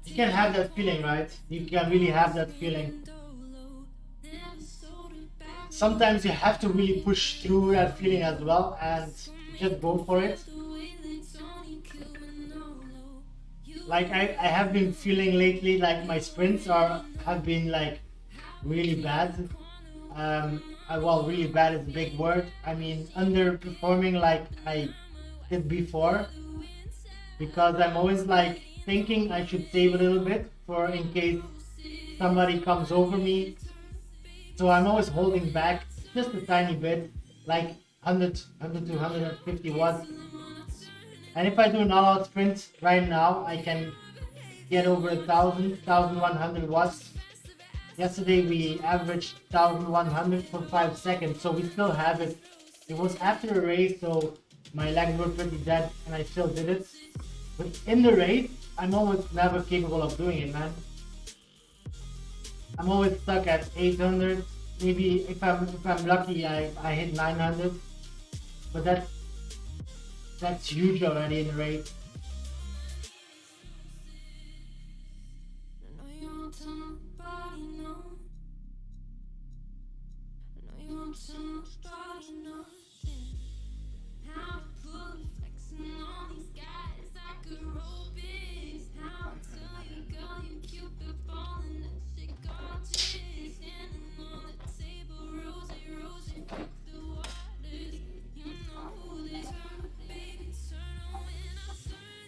You can have that feeling, right? You can really have that feeling. Sometimes you have to really push through that feeling as well and just go for it. Like I have been feeling lately like my sprints have been like really bad. Well, really bad is a big word. I mean, underperforming like I did before, because I'm always like thinking I should save a little bit for in case somebody comes over me. So I'm always holding back just a tiny bit, like 100 to 150 watts. And if I do an all-out sprint right now, I can get over 1,100 watts. Yesterday we averaged 1,100 for 5 seconds, so we still have it. It was after a race, so my legs were pretty dead, and I still did it. But in the race, I'm always never capable of doing it, man. I'm always stuck at 800. Maybe if I'm lucky, I hit 900. But that's huge already in the race.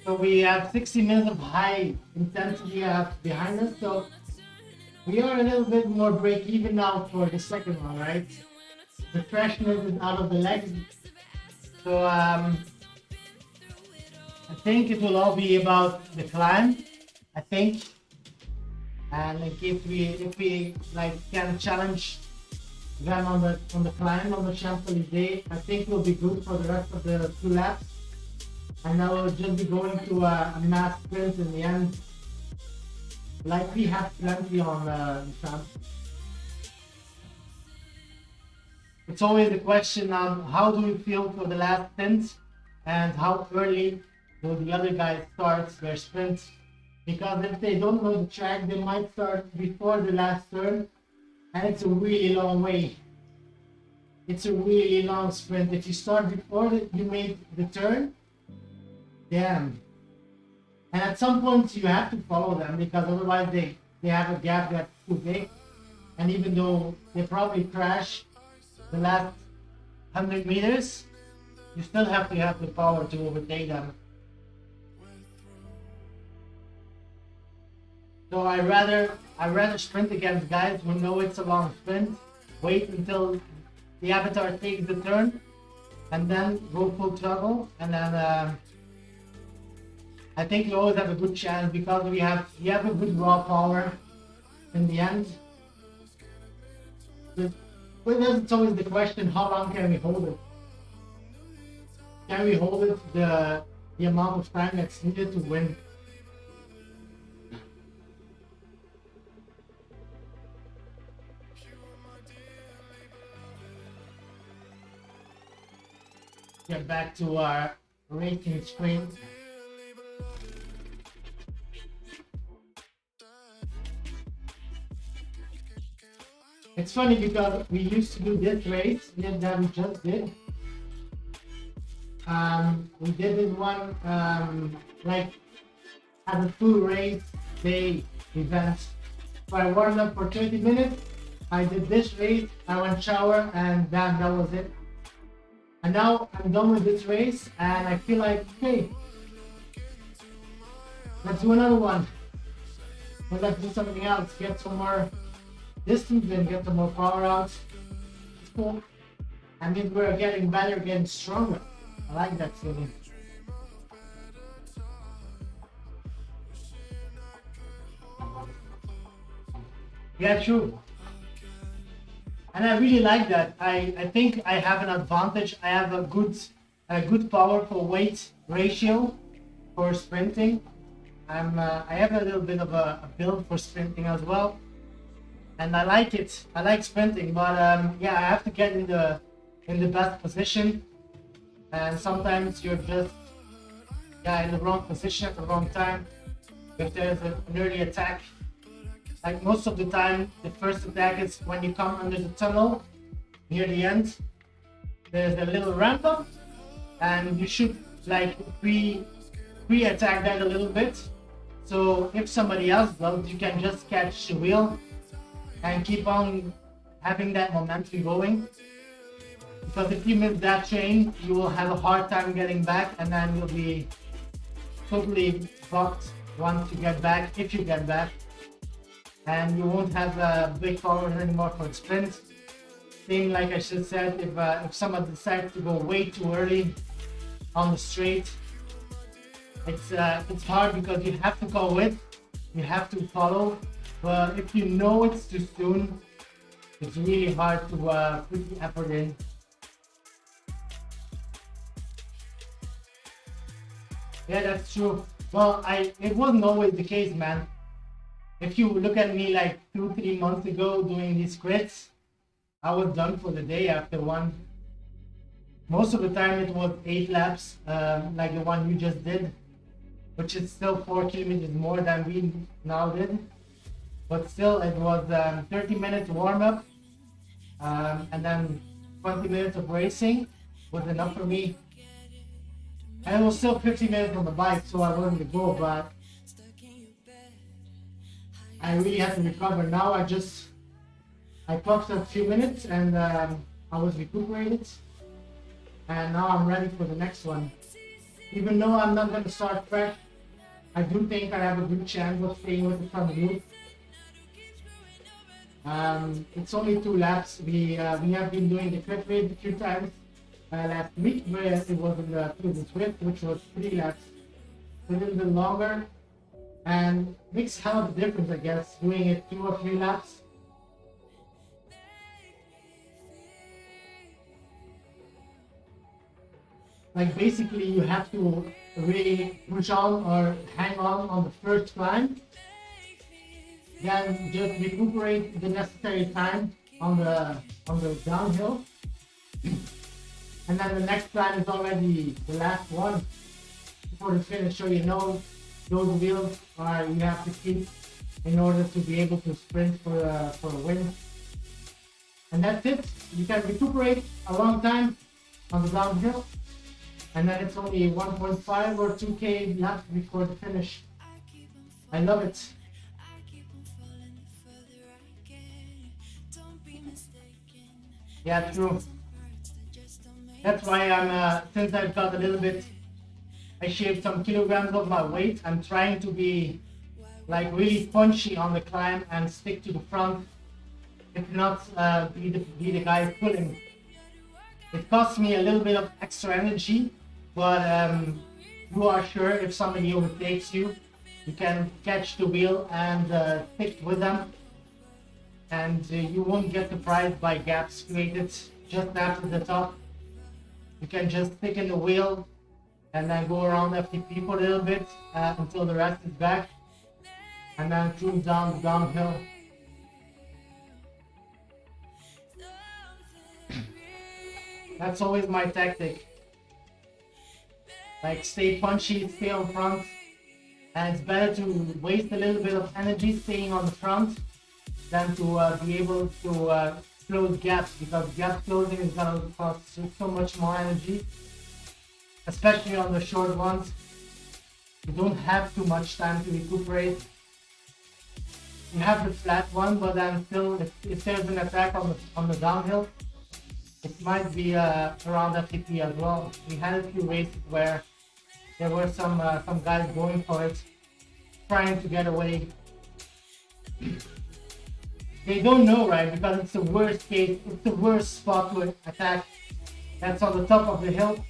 So we have 60 minutes of high intensity behind us, so we are a little bit more break even now for the second one, right? The freshness is out of the legs, so I think it will all be about the climb, I think. And like if we like can challenge them on the climb on the Champs-Élysées, I think we'll be good for the rest of the 2 laps. And I will just be going to a mass sprint in the end. Like we have plenty on the Champs. It's always a question on how do we feel for the last stint and how early do the other guys start their sprint. Because if they don't know the track, they might start before the last turn, and it's a really long way. It's a really long sprint. If you start before you made the turn, damn. And at some point you have to follow them, because otherwise they have a gap that's too big. And even though they probably crash the last 100 meters, you still have to have the power to overtake them. So I rather sprint against guys who know it's a long sprint, wait until the avatar takes the turn, and then go full throttle, and then I think you always have a good chance because you have a good raw power in the end. But it's always the question, how long can we hold it? Can we hold it the amount of time that's needed to win? get back to our rating screen. It's funny because we used to do this race that we just did. We did this one like as a full race day event. So I warmed up for 30 minutes. I did this race, I went shower, and that was it. And now I'm done with this race, and I feel like, hey, let's do another one. But let's do something else, get some more distance and get some more power out. It's cool. I mean, we're getting better, getting stronger. I like that feeling. Yeah, true. And I really like that. I think I have an advantage. I have a good power for weight ratio for sprinting. I have a little bit of a build for sprinting as well, and I like it. I like sprinting, but yeah, I have to get in the best position, and sometimes you're just in the wrong position at the wrong time. If there's an early attack. Like most of the time, the first attack is when you come under the tunnel, near the end. There's a little ramp up, and you should like pre-attack that a little bit. So if somebody else does, you can just catch the wheel and keep on having that momentum going. Because if you miss that chain, you will have a hard time getting back, and then you'll be totally fucked once you get back, if you get back. And you won't have big powers anymore for the sprint. Same like I just said, if someone decides to go way too early on the straight, it's hard because you have to go with, you have to follow. But if you know it's too soon, it's really hard to put the effort in. Yeah, that's true. Well, it wasn't always the case, man. If you look at me like 2-3 months ago doing these crits, I was done for the day after one. Most of the time it was 8 laps, like the one you just did, which is still 4 kilometers more than we now did. But still, it was 30 minutes warm up, and then 20 minutes of racing was enough for me. And it was still 50 minutes on the bike, so I wasn't to go, but I really had to recover. Now I puffed a few minutes and I was recuperated, and now I'm ready for the next one. Even though I'm not going to start fresh, I do think I have a good chance of staying with the front group. It's only 2 laps. We have been doing the quick race a few times last week, where it was in the SiSkehn ZWIFT, which was 3 laps, a little bit longer. And makes hell of a difference, I guess, doing it 2 or 3 laps. Like basically you have to really push on or hang on the first climb. Then just recuperate the necessary time on the downhill. And then the next climb is already the last one before the finish, so you know those wheels you have to keep in order to be able to sprint for a win. And that's it. You can recuperate a long time on the downhill, and then it's only 1.5 or 2k left before the finish. I love it. Yeah, true. That's why since I've got a little bit, I shaved some kilograms of my weight. I'm trying to be like really punchy on the climb and stick to the front. If not, be the guy pulling. It costs me a little bit of extra energy, but you are sure if somebody overtakes you, you can catch the wheel and stick with them, and you won't get surprised by gaps created just after the top. You can just stick in the wheel and then go around FTP for a little bit until the rest is back, and then cruise down the downhill. That's always my tactic. like stay punchy, stay on front, and it's better to waste a little bit of energy staying on the front than to be able to close gaps, because gap closing is gonna cost so much more energy, especially on the short ones. You don't have too much time to recuperate. You have the flat one, but then still, if there's an attack on the downhill, it might be around FTP as well. We had a few races where there were some guys going for it, trying to get away. They don't know, right? Because it's the worst case, it's the worst spot to attack. That's on the top of the hill.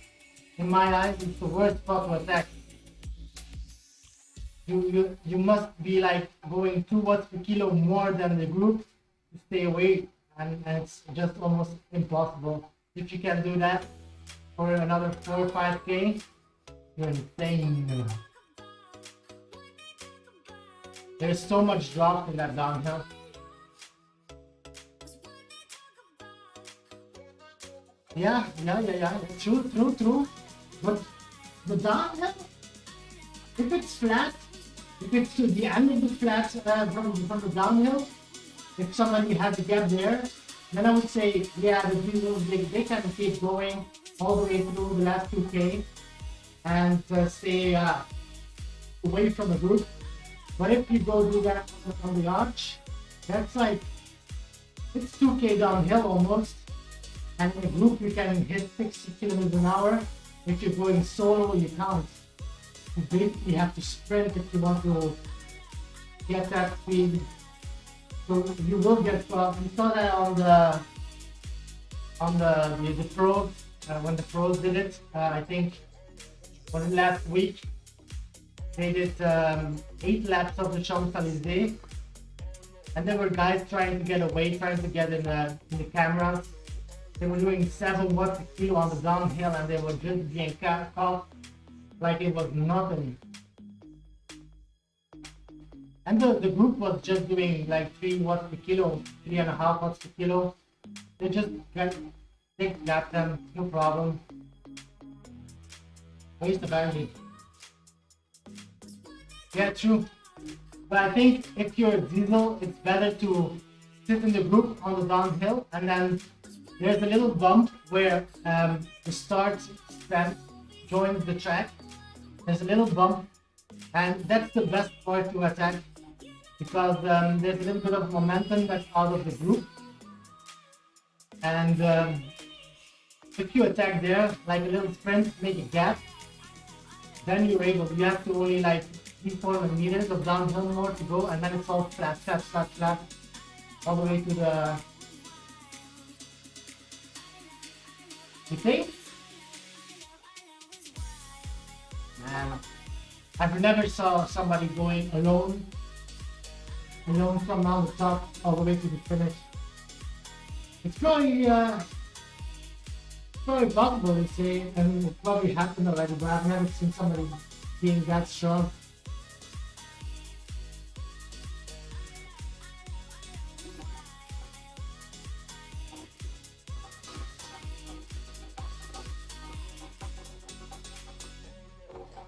In my eyes, it's the worst spot to attack. You must be like going 2 watts per kilo more than the group to stay away, and it's just almost impossible. If you can do that for another 4 or 5k, you're insane. There's so much drop in that downhill. Yeah. True. But the downhill, if it's flat, if it's to the end of the flat from the downhill, if somebody has a gap there, then I would say, yeah, the diesels, they can keep going all the way through the last 2k and stay away from the group. But if you go do that on the arch, that's like, it's 2k downhill almost. And in a group, you can hit 60 kilometers an hour. If you're going solo, you can't. You basically have to sprint if you want to get that speed. So you will get caught. We saw that on the pros when the pros did it. I think was it last week. They did 8 laps of the Champs-Élysées, and there were guys trying to get away, trying to get in the cameras. They were doing 7 watts a kilo on the downhill, and they were just being caught like it was nothing. And the group was just doing like 3 watts per kilo, 3.5 watts per kilo. They just got them, no problem. Waste of energy. Yeah, true. But I think if you're a diesel, it's better to sit in the group on the downhill, and then there's a little bump where the start stand joins the track. There's a little bump, and that's the best part to attack, because there's a little bit of momentum that's out of the group. And if you attack there, like a little sprint, make a gap, then you have to only like 300-400 meters of downhill more to go, and then it's all flat, all the way to the... You think? Man, I've never saw somebody going alone from down the top all the way to the finish. It's probably possible to say, and it probably happened already, but I've never seen somebody being that strong.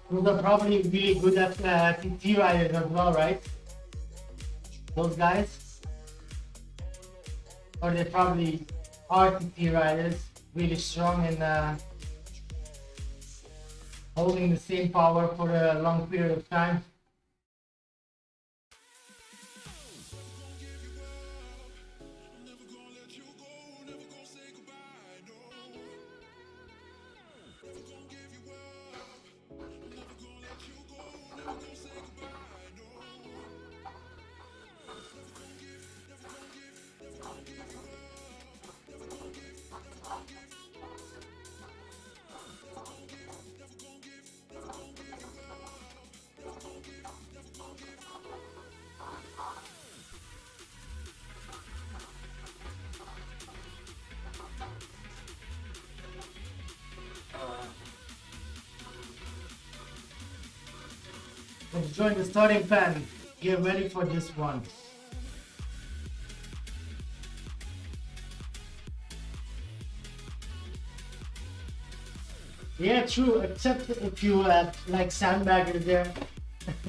Those are probably really good at TT riders as well, right? Those guys? Or they probably are TT riders, really strong in holding the same power for a long period of time. Let's join the starting pen. Get ready for this one. Yeah, true. Except if you like sandbaggers there.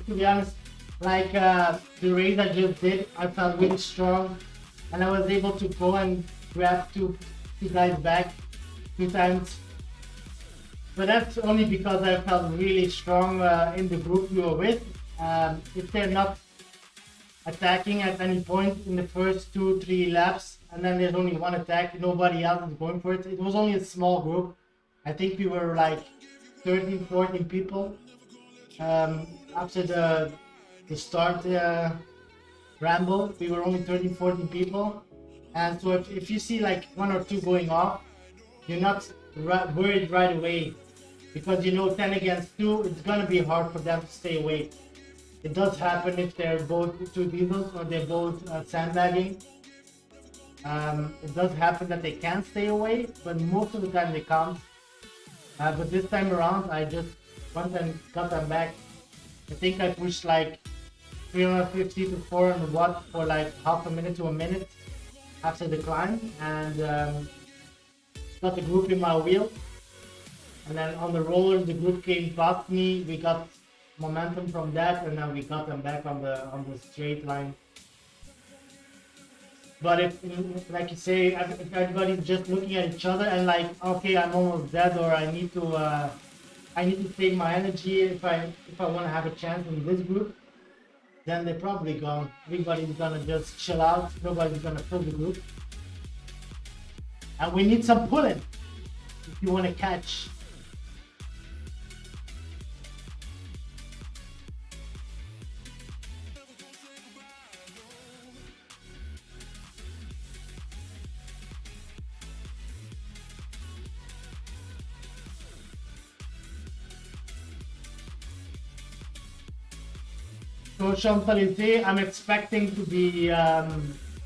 To be honest, like the race I just did, I felt really strong, and I was able to go and grab two guys back 2 times. But that's only because I felt really strong in the group we were with. If they're not attacking at any point in the first 2-3 laps, and then there's only one attack, nobody else is going for it. It was only a small group. I think we were like 13, 14 people after the start ramble. We were only 13, 14 people. And so if you see like one or two going off, you're not worried right away, because you know 10 against 2, it's gonna be hard for them to stay away. It does happen if they're both two diesels or they're both sandbagging. It does happen that they can stay away, but most of the time they can't. But this time around, I just went and got them back. I think I pushed like 350 to 400 watts for like half a minute to a minute after the climb, and got the group in my wheel. And then on the roller, the group came past me. We got momentum from that, and then we got them back on the straight line. But if, like you say, if everybody's just looking at each other and like, okay, I'm almost dead, or I need to save my energy if I want to have a chance in this group, then they're probably gone. Everybody's gonna just chill out. Nobody's gonna fill the group, and we need some pulling if you want to catch. So Champs-Élysées, I'm expecting to be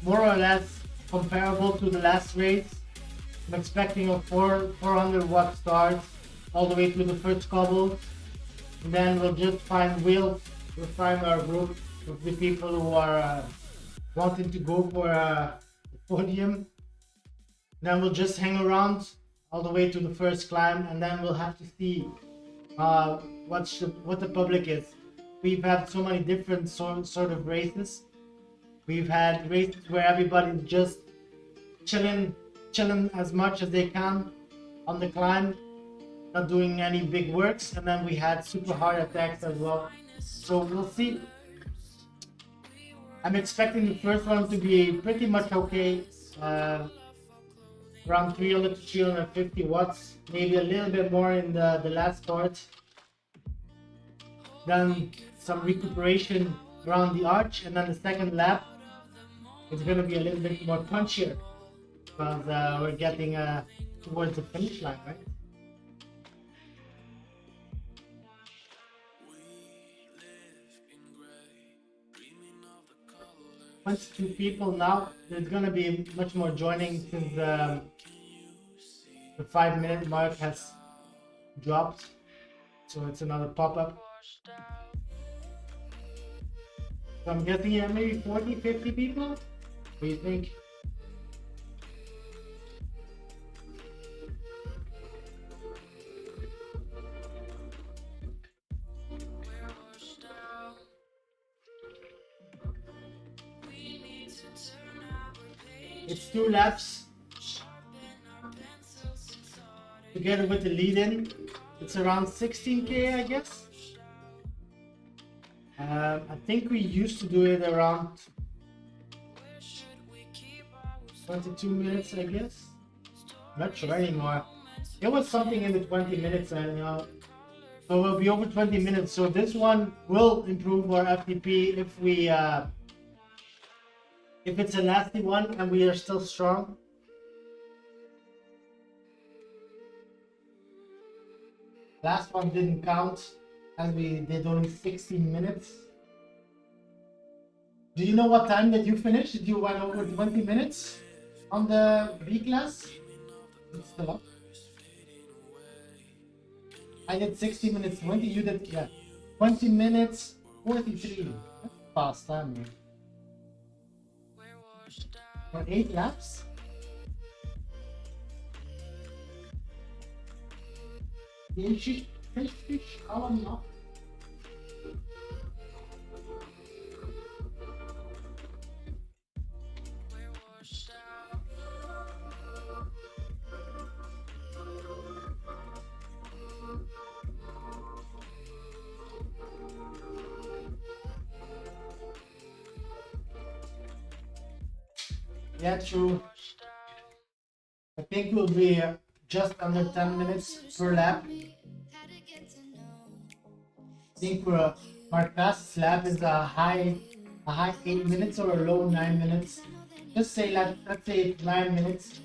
more or less comparable to the last race. I'm expecting a 400 watt start all the way through the first cobbles. And then we'll just find wheels. We'll find our group of the people who are wanting to go for the podium. Then we'll just hang around all the way to the first climb, and then we'll have to see what the public is. We've had so many different sort of races. We've had races where everybody's just chilling as much as they can on the climb, not doing any big works, and then we had super hard attacks as well. So we'll see. I'm expecting the first one to be pretty much okay, around 300 to 350 watts, maybe a little bit more in the last part. Then some recuperation around the arch, and then the second lap is going to be a little bit more punchier, because we're getting towards the finish line, right? 22 people now. There's going to be much more joining since the 5-minute mark has dropped, so it's another pop-up. So I'm guessing maybe 40, 50 people? What do you think? It's 2 laps together with the lead-in. It's around 16k, I guess. I think we used to do it around 22 minutes, I guess. Not sure anymore. It was something in the 20 minutes, so we'll be over 20 minutes. So this one will improve our FTP if it's a nasty one and we are still strong. Last one didn't count, as we did only 16 minutes. Do you know what time that you finished? Did you went over 20 minutes on the B class? It's still up. I did 60 minutes 20, you did, yeah, 20 minutes 43. That's fast time, man. For 8 laps? Değişik, teşvik alanlar. Yeah, true. I think it will be just under 10 minutes per lap. I think for our fastest lap is a high 8 minutes or a low 9 minutes. Just say let's say it's 9 minutes.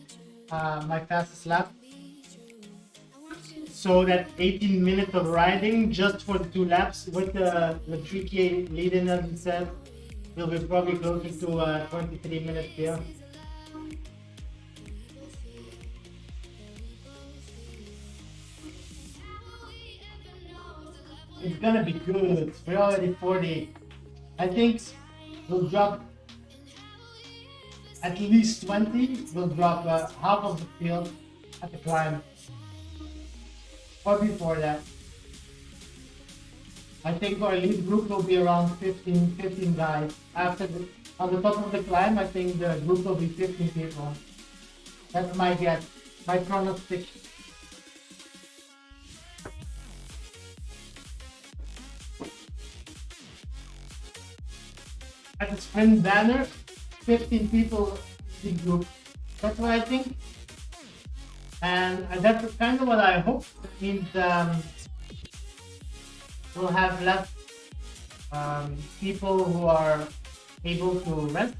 My fastest lap. So that 18 minutes of riding just for the 2 laps with the 3K lead in, as you said, will be probably closer to 23 minutes here. It's gonna be good. We're already 40. I think we'll drop at least 20. We'll drop half of the field at the climb. Or before that. I think our lead group will be around 15 guys. On the top of the climb, I think the group will be 15 people. That's my guess, my pronostic. At the sprint banner, 15 people in the group. That's what I think. And that's kind of what I hope. It means we'll have less people who are able to rest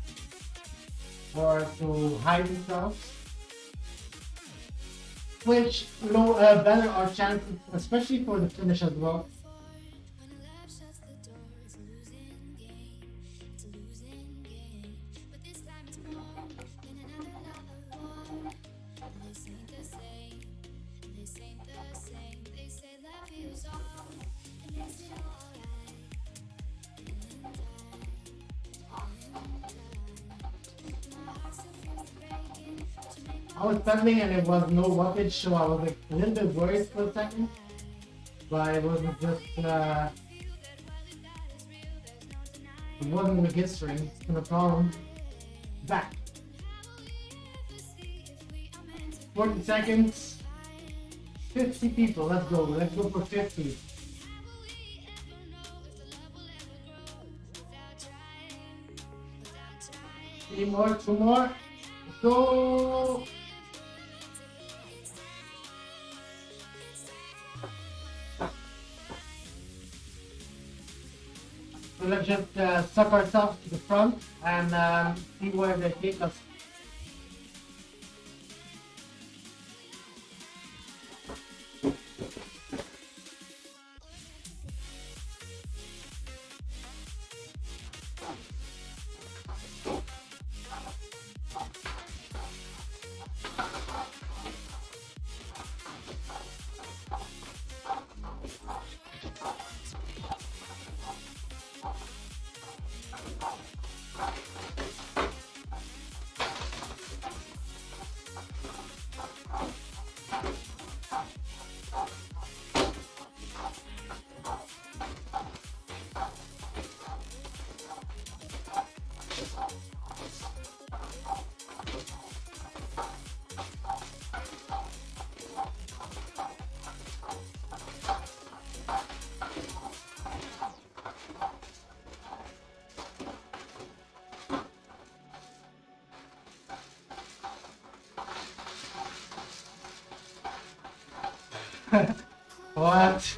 or to hide themselves, which better our chances, especially for the finish as well. I was pedaling and it was no wattage, so I was like a little bit worried for a second. But it wasn't just it wasn't registering. No problem. Back. 40 seconds. 50 people. Let's go. Let's go for 50. 3 more, 2 more. Go! So let's just suck ourselves to the front and see where they take us. What?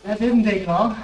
That didn't take long.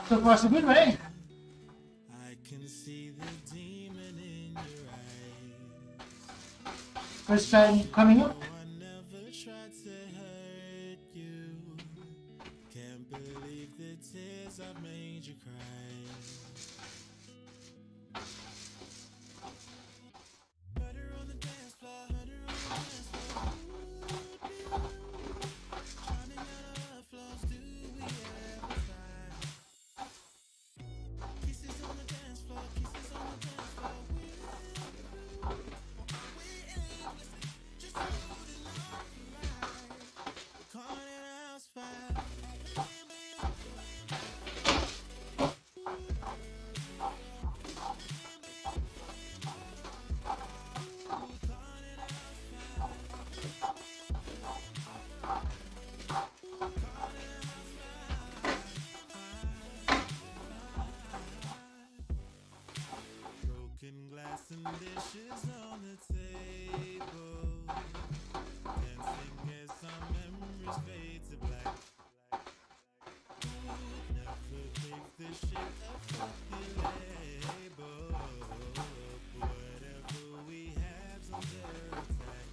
So far, so good, right? I can see the demon in your eyes. First time coming up. I never tried to hurt you. Can't believe the tears I've made you cry. Butter on the dance floor, butter on the dance floor. Shining out our flaws, do we ever try? Kisses on the dance floor, kisses on the dance floor. We aimlessly just holding on for life. Caught in a house fire. Broken glass and dishes on the table. Dancing as our memories fade to black. Never make the shit a fucking label. Whatever we have's under attack.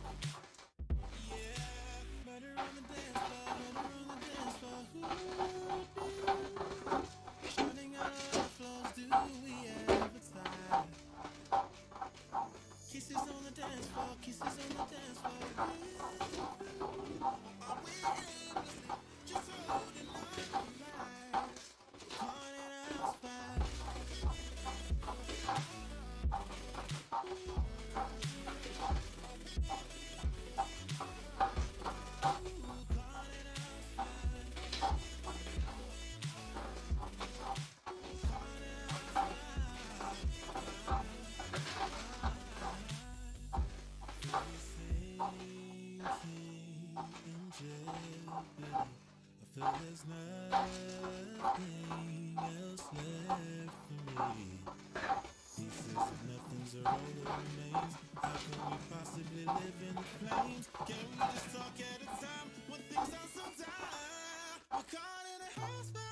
Yeah, butter on the dance floor, butter on the dance floor. Shining out our flaws, do we ever tie? Kisses on the dance floor, kisses on the dance floor. Are we aimlessly just holding on for life? Caught in a house fire. I feel there's nothing else left for me. Pieces of nothing's are all that remains. How can we possibly live in flames? Can we just talk at a time when things are so dire? We're caught in a house fire.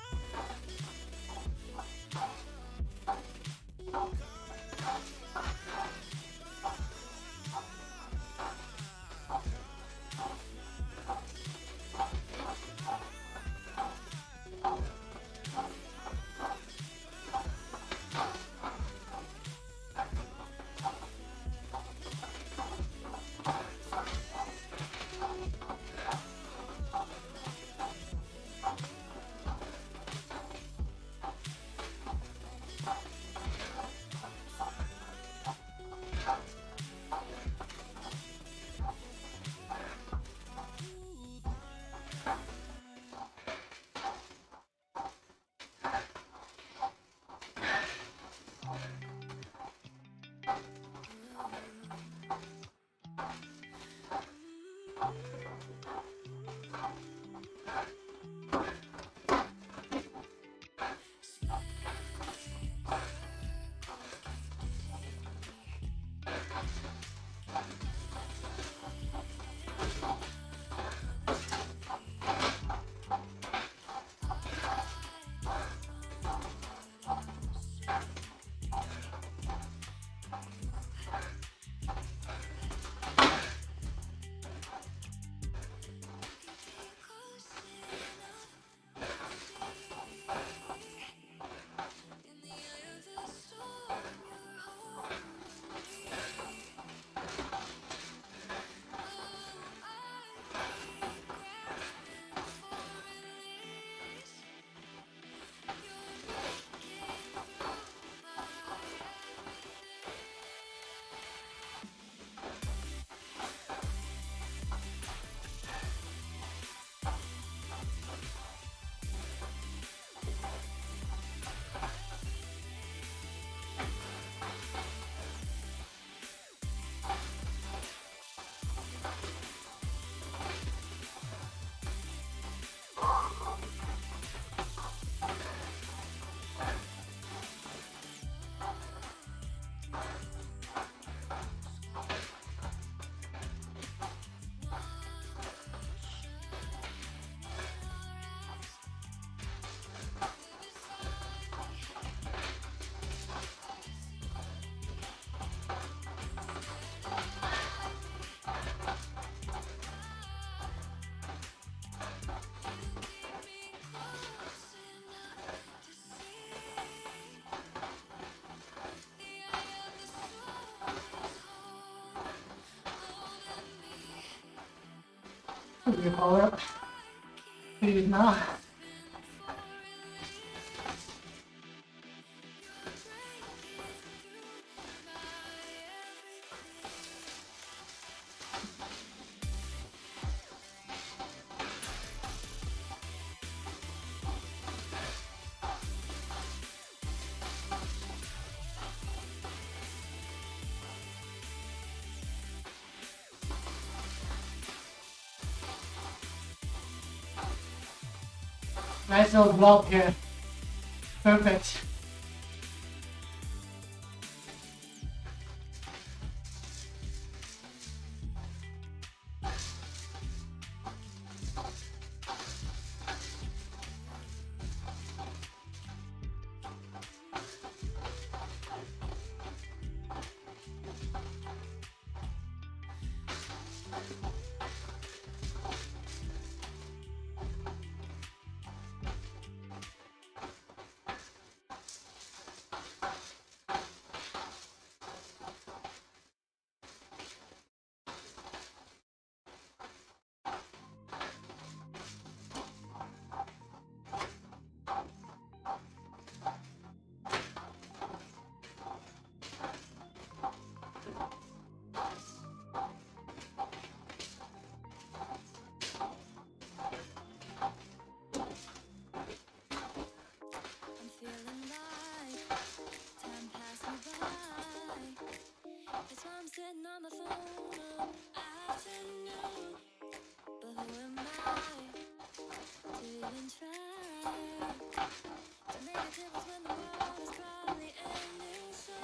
You power up. Please now. Nice little blob here. Perfect. I'm feeling like time passed me by. That's why I'm sitting on my phone all afternoon. But who am I to even try to make a difference when the world is probably ending soon?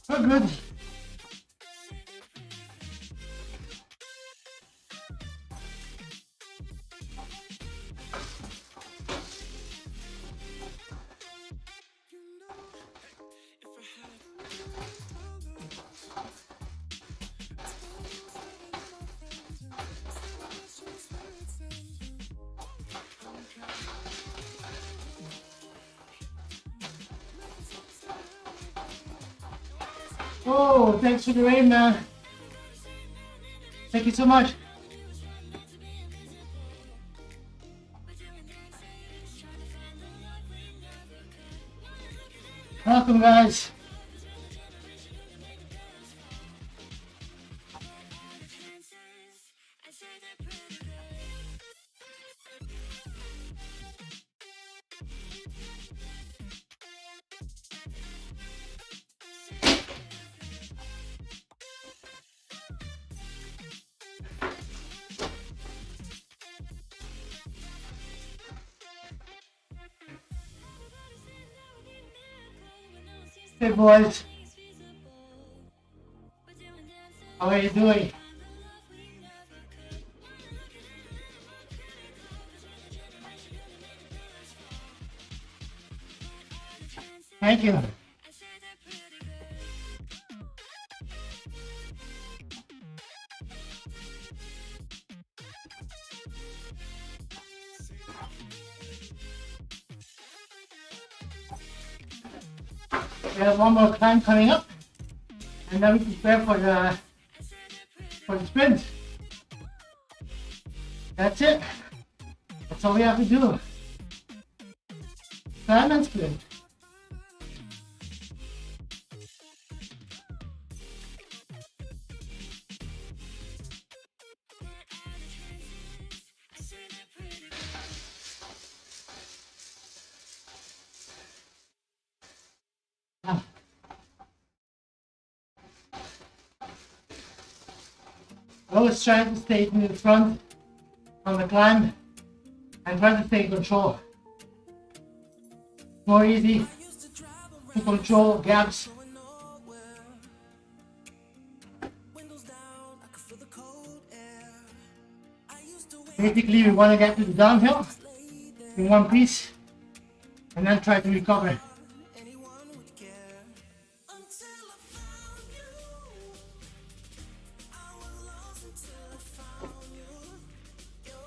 Oh, good. Oh, thanks for the rain, man. Thank you so much. Welcome, guys. Hey, boys. How are you doing? Thank you. We have one more climb coming up, and then we prepare for the sprint. That's it. That's all we have to do. Climb and sprint. Always trying to stay in the front on the climb and try to take control. More easy to control gaps. Basically, we want to get to the downhill in one piece and then try to recover. anyone would care. Until I found you, I was lost until I found you. Yo,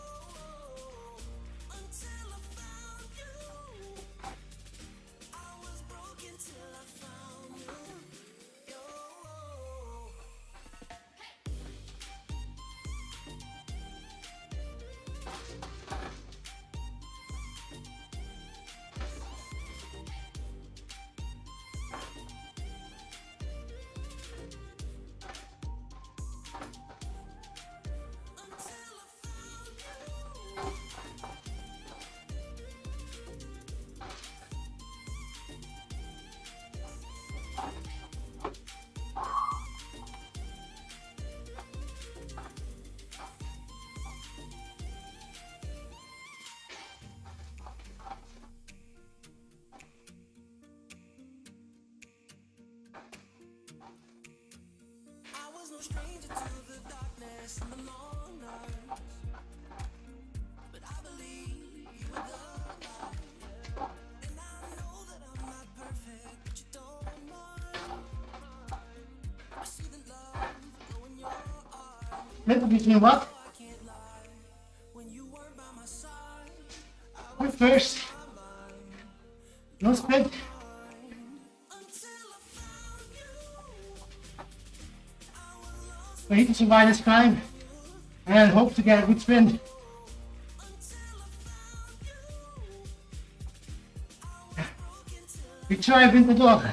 until I found you, I was broken till I found you. Yo. I was no stranger to the darkness and the long nights, but I believe you were the light. And I know that I'm not perfect, but you don't mind. I see the love glow in your eyes. Split between what? I can't lie. When you weren't by my side, Who's first? No split. until I found you, I was lost We need to survive this climb and hope to get a good spin. until I found you. I was broken till We try win the dog.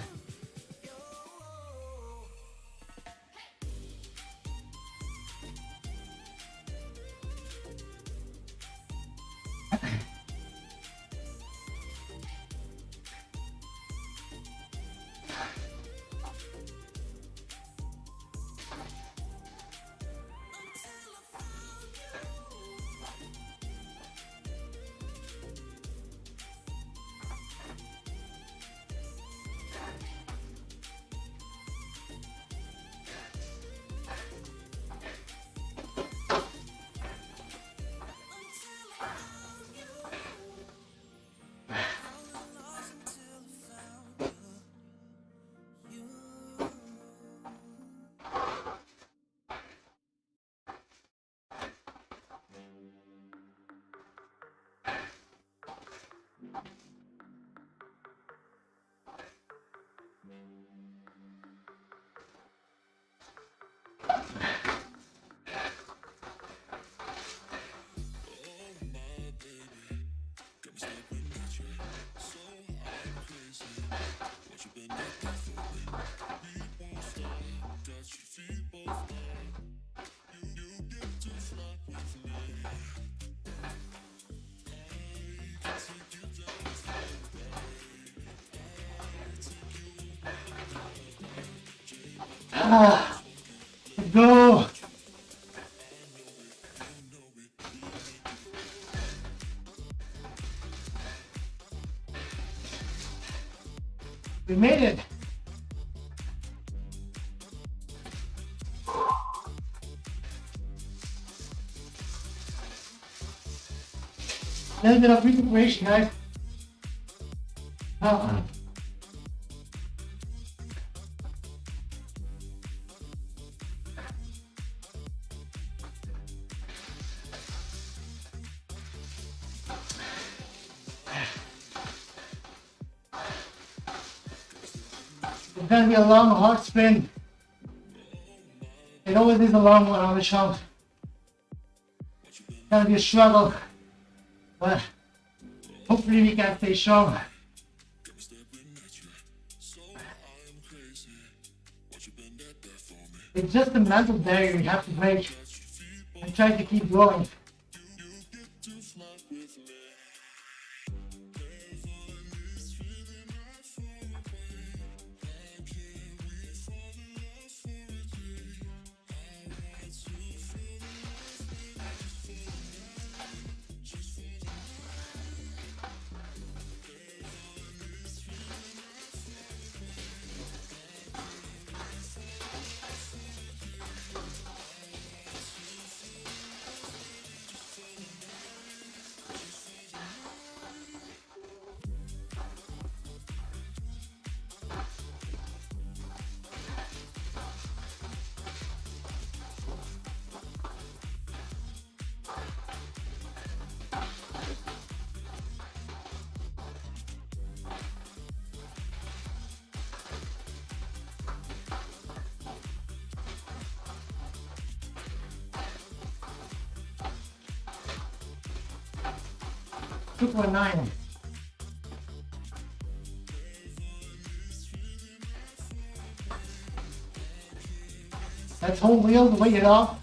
Let's go. We made it. A little bit of recuperation, guys. It's gonna be a long, hard sprint. It always is a long one on the show. It's gonna be a struggle, but hopefully we can stay strong. It's just a mental barrier you have to break and try to keep going. 2.9. Let's whole wheel to weight it off.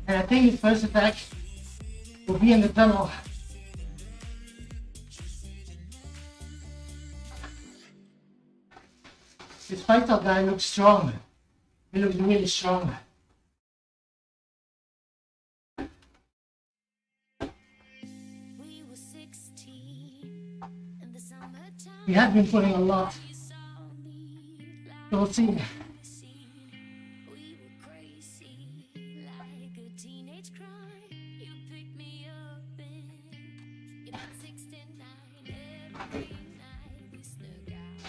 And I think his first attack will be in the tunnel. This fight top guy looks strong. He looks really strong. We were 16 in the summertime. He has been putting a lot. You saw me like So we'll see. we were crazy, like a teenage crime. You picked me up and you about 69 every night we snuck out.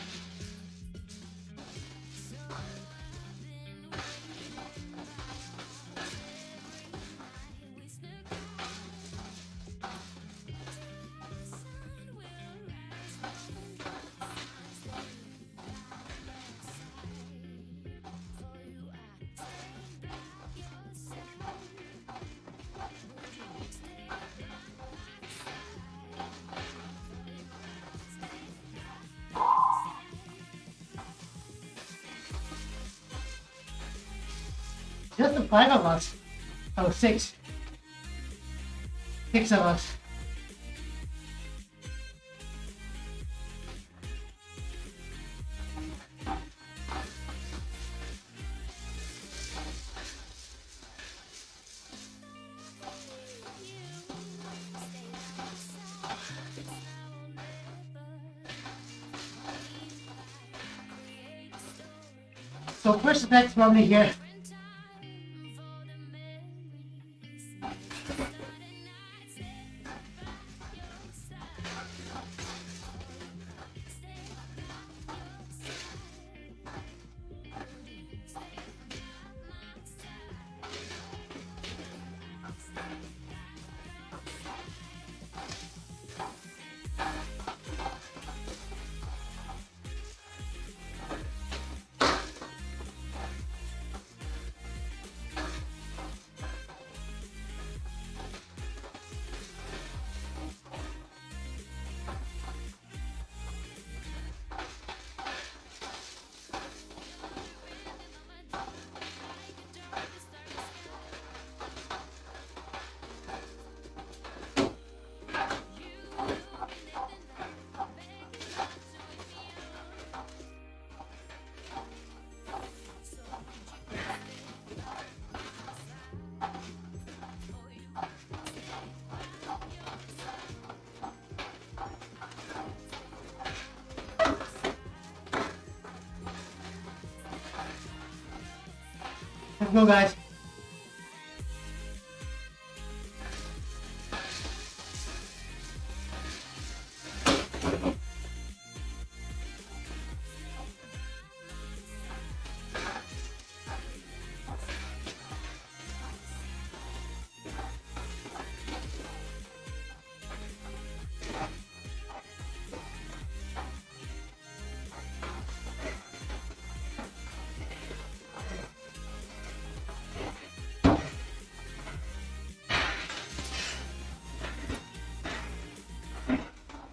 So I've been waiting by every night we snuck out. The sun will rise from the sun's day. For you, I stay by your side. Stay by my Just the 5 of us. Oh, 6. 6 of us. So first attack's probably here. Let's go, guys.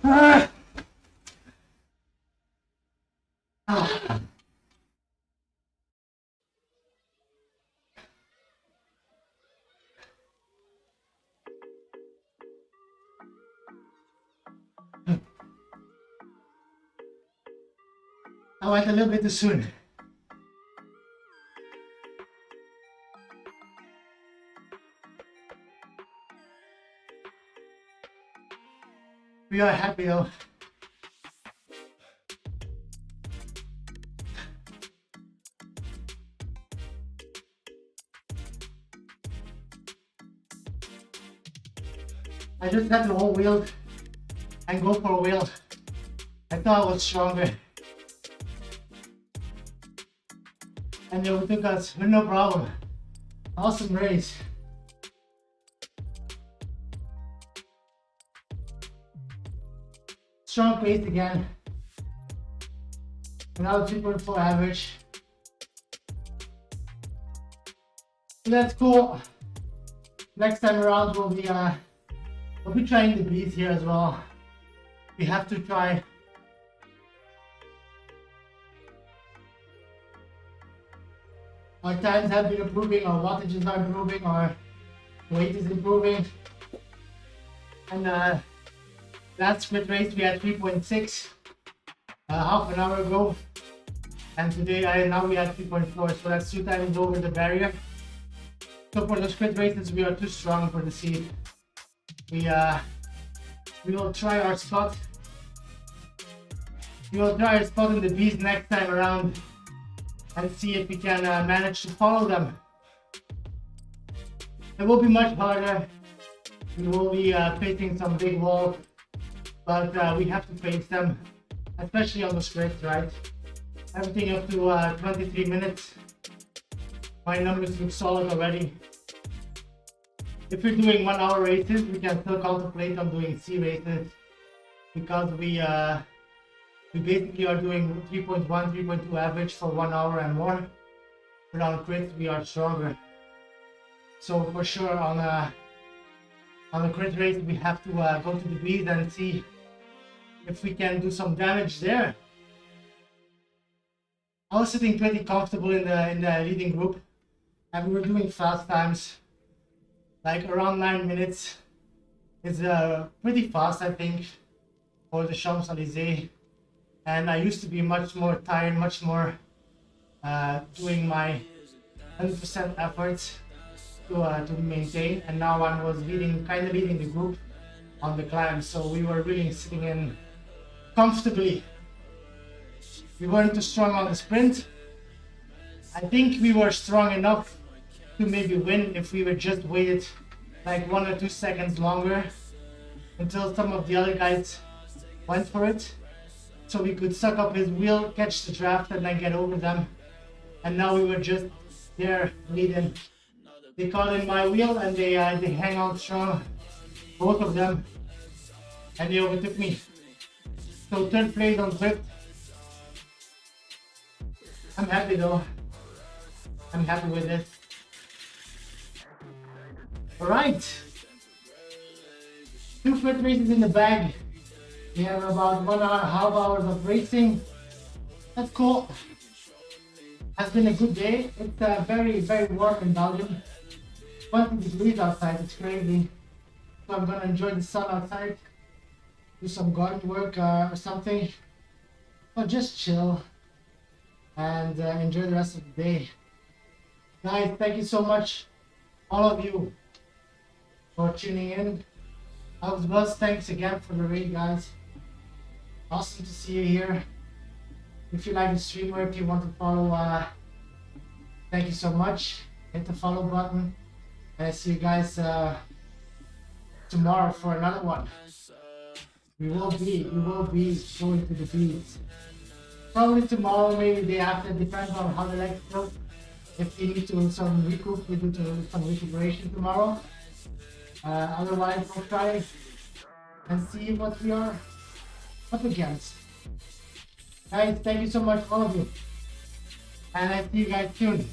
Ah. Ah. I went a little bit too soon. We are happy though. I just had to hold wheel and go for a wheel. I thought I was stronger. And they took us with no problem. Awesome race. Strong pace again. Another 2.4 average. So that's cool. Next time around we'll be trying the beats here as well. we have to try. Our times have been improving, our wattages are improving, our weight is improving. And last sprint race we had 3.6 half an hour ago. And today now we had 3.4, so that's 2 times over the barrier. So for the sprint races we are too strong for the seed. We will try our spot. We will try our spot in the bees next time around and see if we can manage to follow them. It will be much harder. We will be facing some big walls, but we have to face them, especially on the sprints, right? Everything up to 23 minutes. My numbers look solid already. If we're doing 1 hour races, we can still contemplate on doing C races because we basically are doing 3.1, 3.2 average for 1 hour and more. But on crits, we are stronger. So for sure on a crit race, we have to go to the bees and see if we can do some damage there. I was sitting pretty comfortable in the leading group, and we were doing fast times, like around 9 minutes. It's pretty fast, I think, for the Champs-Élysées. And I used to be much more tired, much more doing my 100% efforts to maintain. And now I was kind of leading the group on the climb, so we were really sitting in comfortably. We weren't too strong on the sprint. I think we were strong enough to maybe win if we were just waited like 1 or 2 seconds longer until some of the other guys went for it, so we could suck up his wheel, catch the draft, and then get over them. And now we were just there leading. They caught in my wheel and they hang on strong, both of them, and they overtook me. So 3rd place on Zwift. I'm happy though. I'm happy with it. Alright. 2 sprint races in the bag. We have about 1.5 hours of racing. That's cool. Has been a good day. It's very, very warm in Belgium. 20 degrees outside, it's crazy. So I'm gonna enjoy the sun outside. Do some garden work or something. Or just chill and enjoy the rest of the day. Guys, thank you so much, all of you, for tuning in. Buzz, thanks again for the raid, guys. Awesome to see you here. If you like the stream or if you want to follow, thank you so much. Hit the follow button. And I see you guys tomorrow for another one. We will be going to the beach. Probably tomorrow, maybe the day after, depends on how the legs go. If we need to some recoup, we do some recuperation tomorrow. Otherwise, we'll try and see what we are up against. Guys, thank you so much, all of you. And I see you guys soon.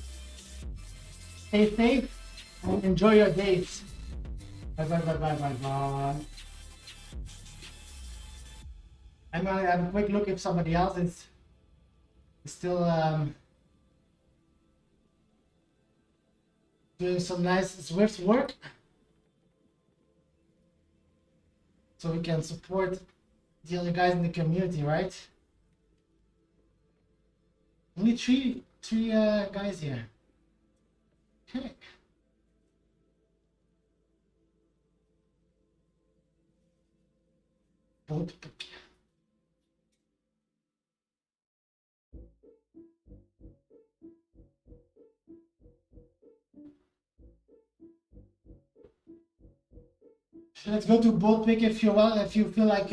Stay safe and enjoy your days. Bye bye bye bye bye bye. I'm gonna have a quick look if somebody else is still doing some nice Zwift work, so we can support the other guys in the community, right? Only three guys here. Okay. Boat pick. Let's go to boat pick if you feel like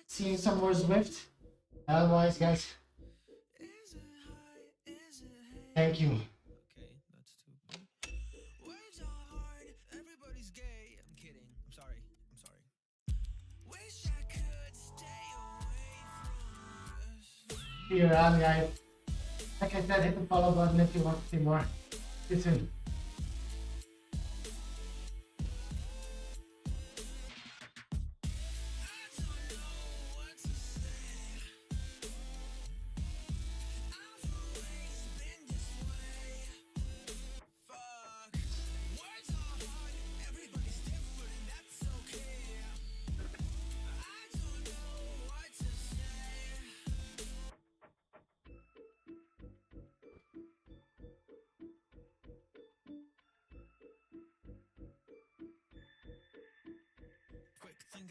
seeing some more Zwift. Otherwise, guys, thank you. Okay, that's stupid. Waves are hard, everybody's gay. I'm kidding. I'm sorry. Wish I could stay away from us. See you around, guys. Like I said, hit the follow button if you want to see more. See you soon.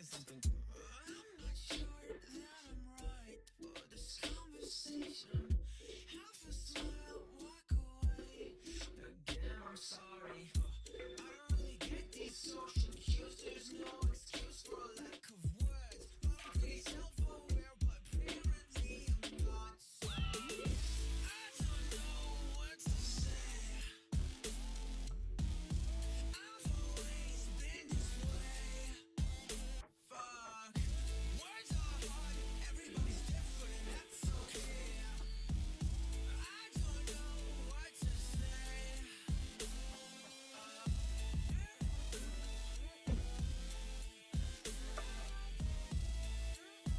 thinking something.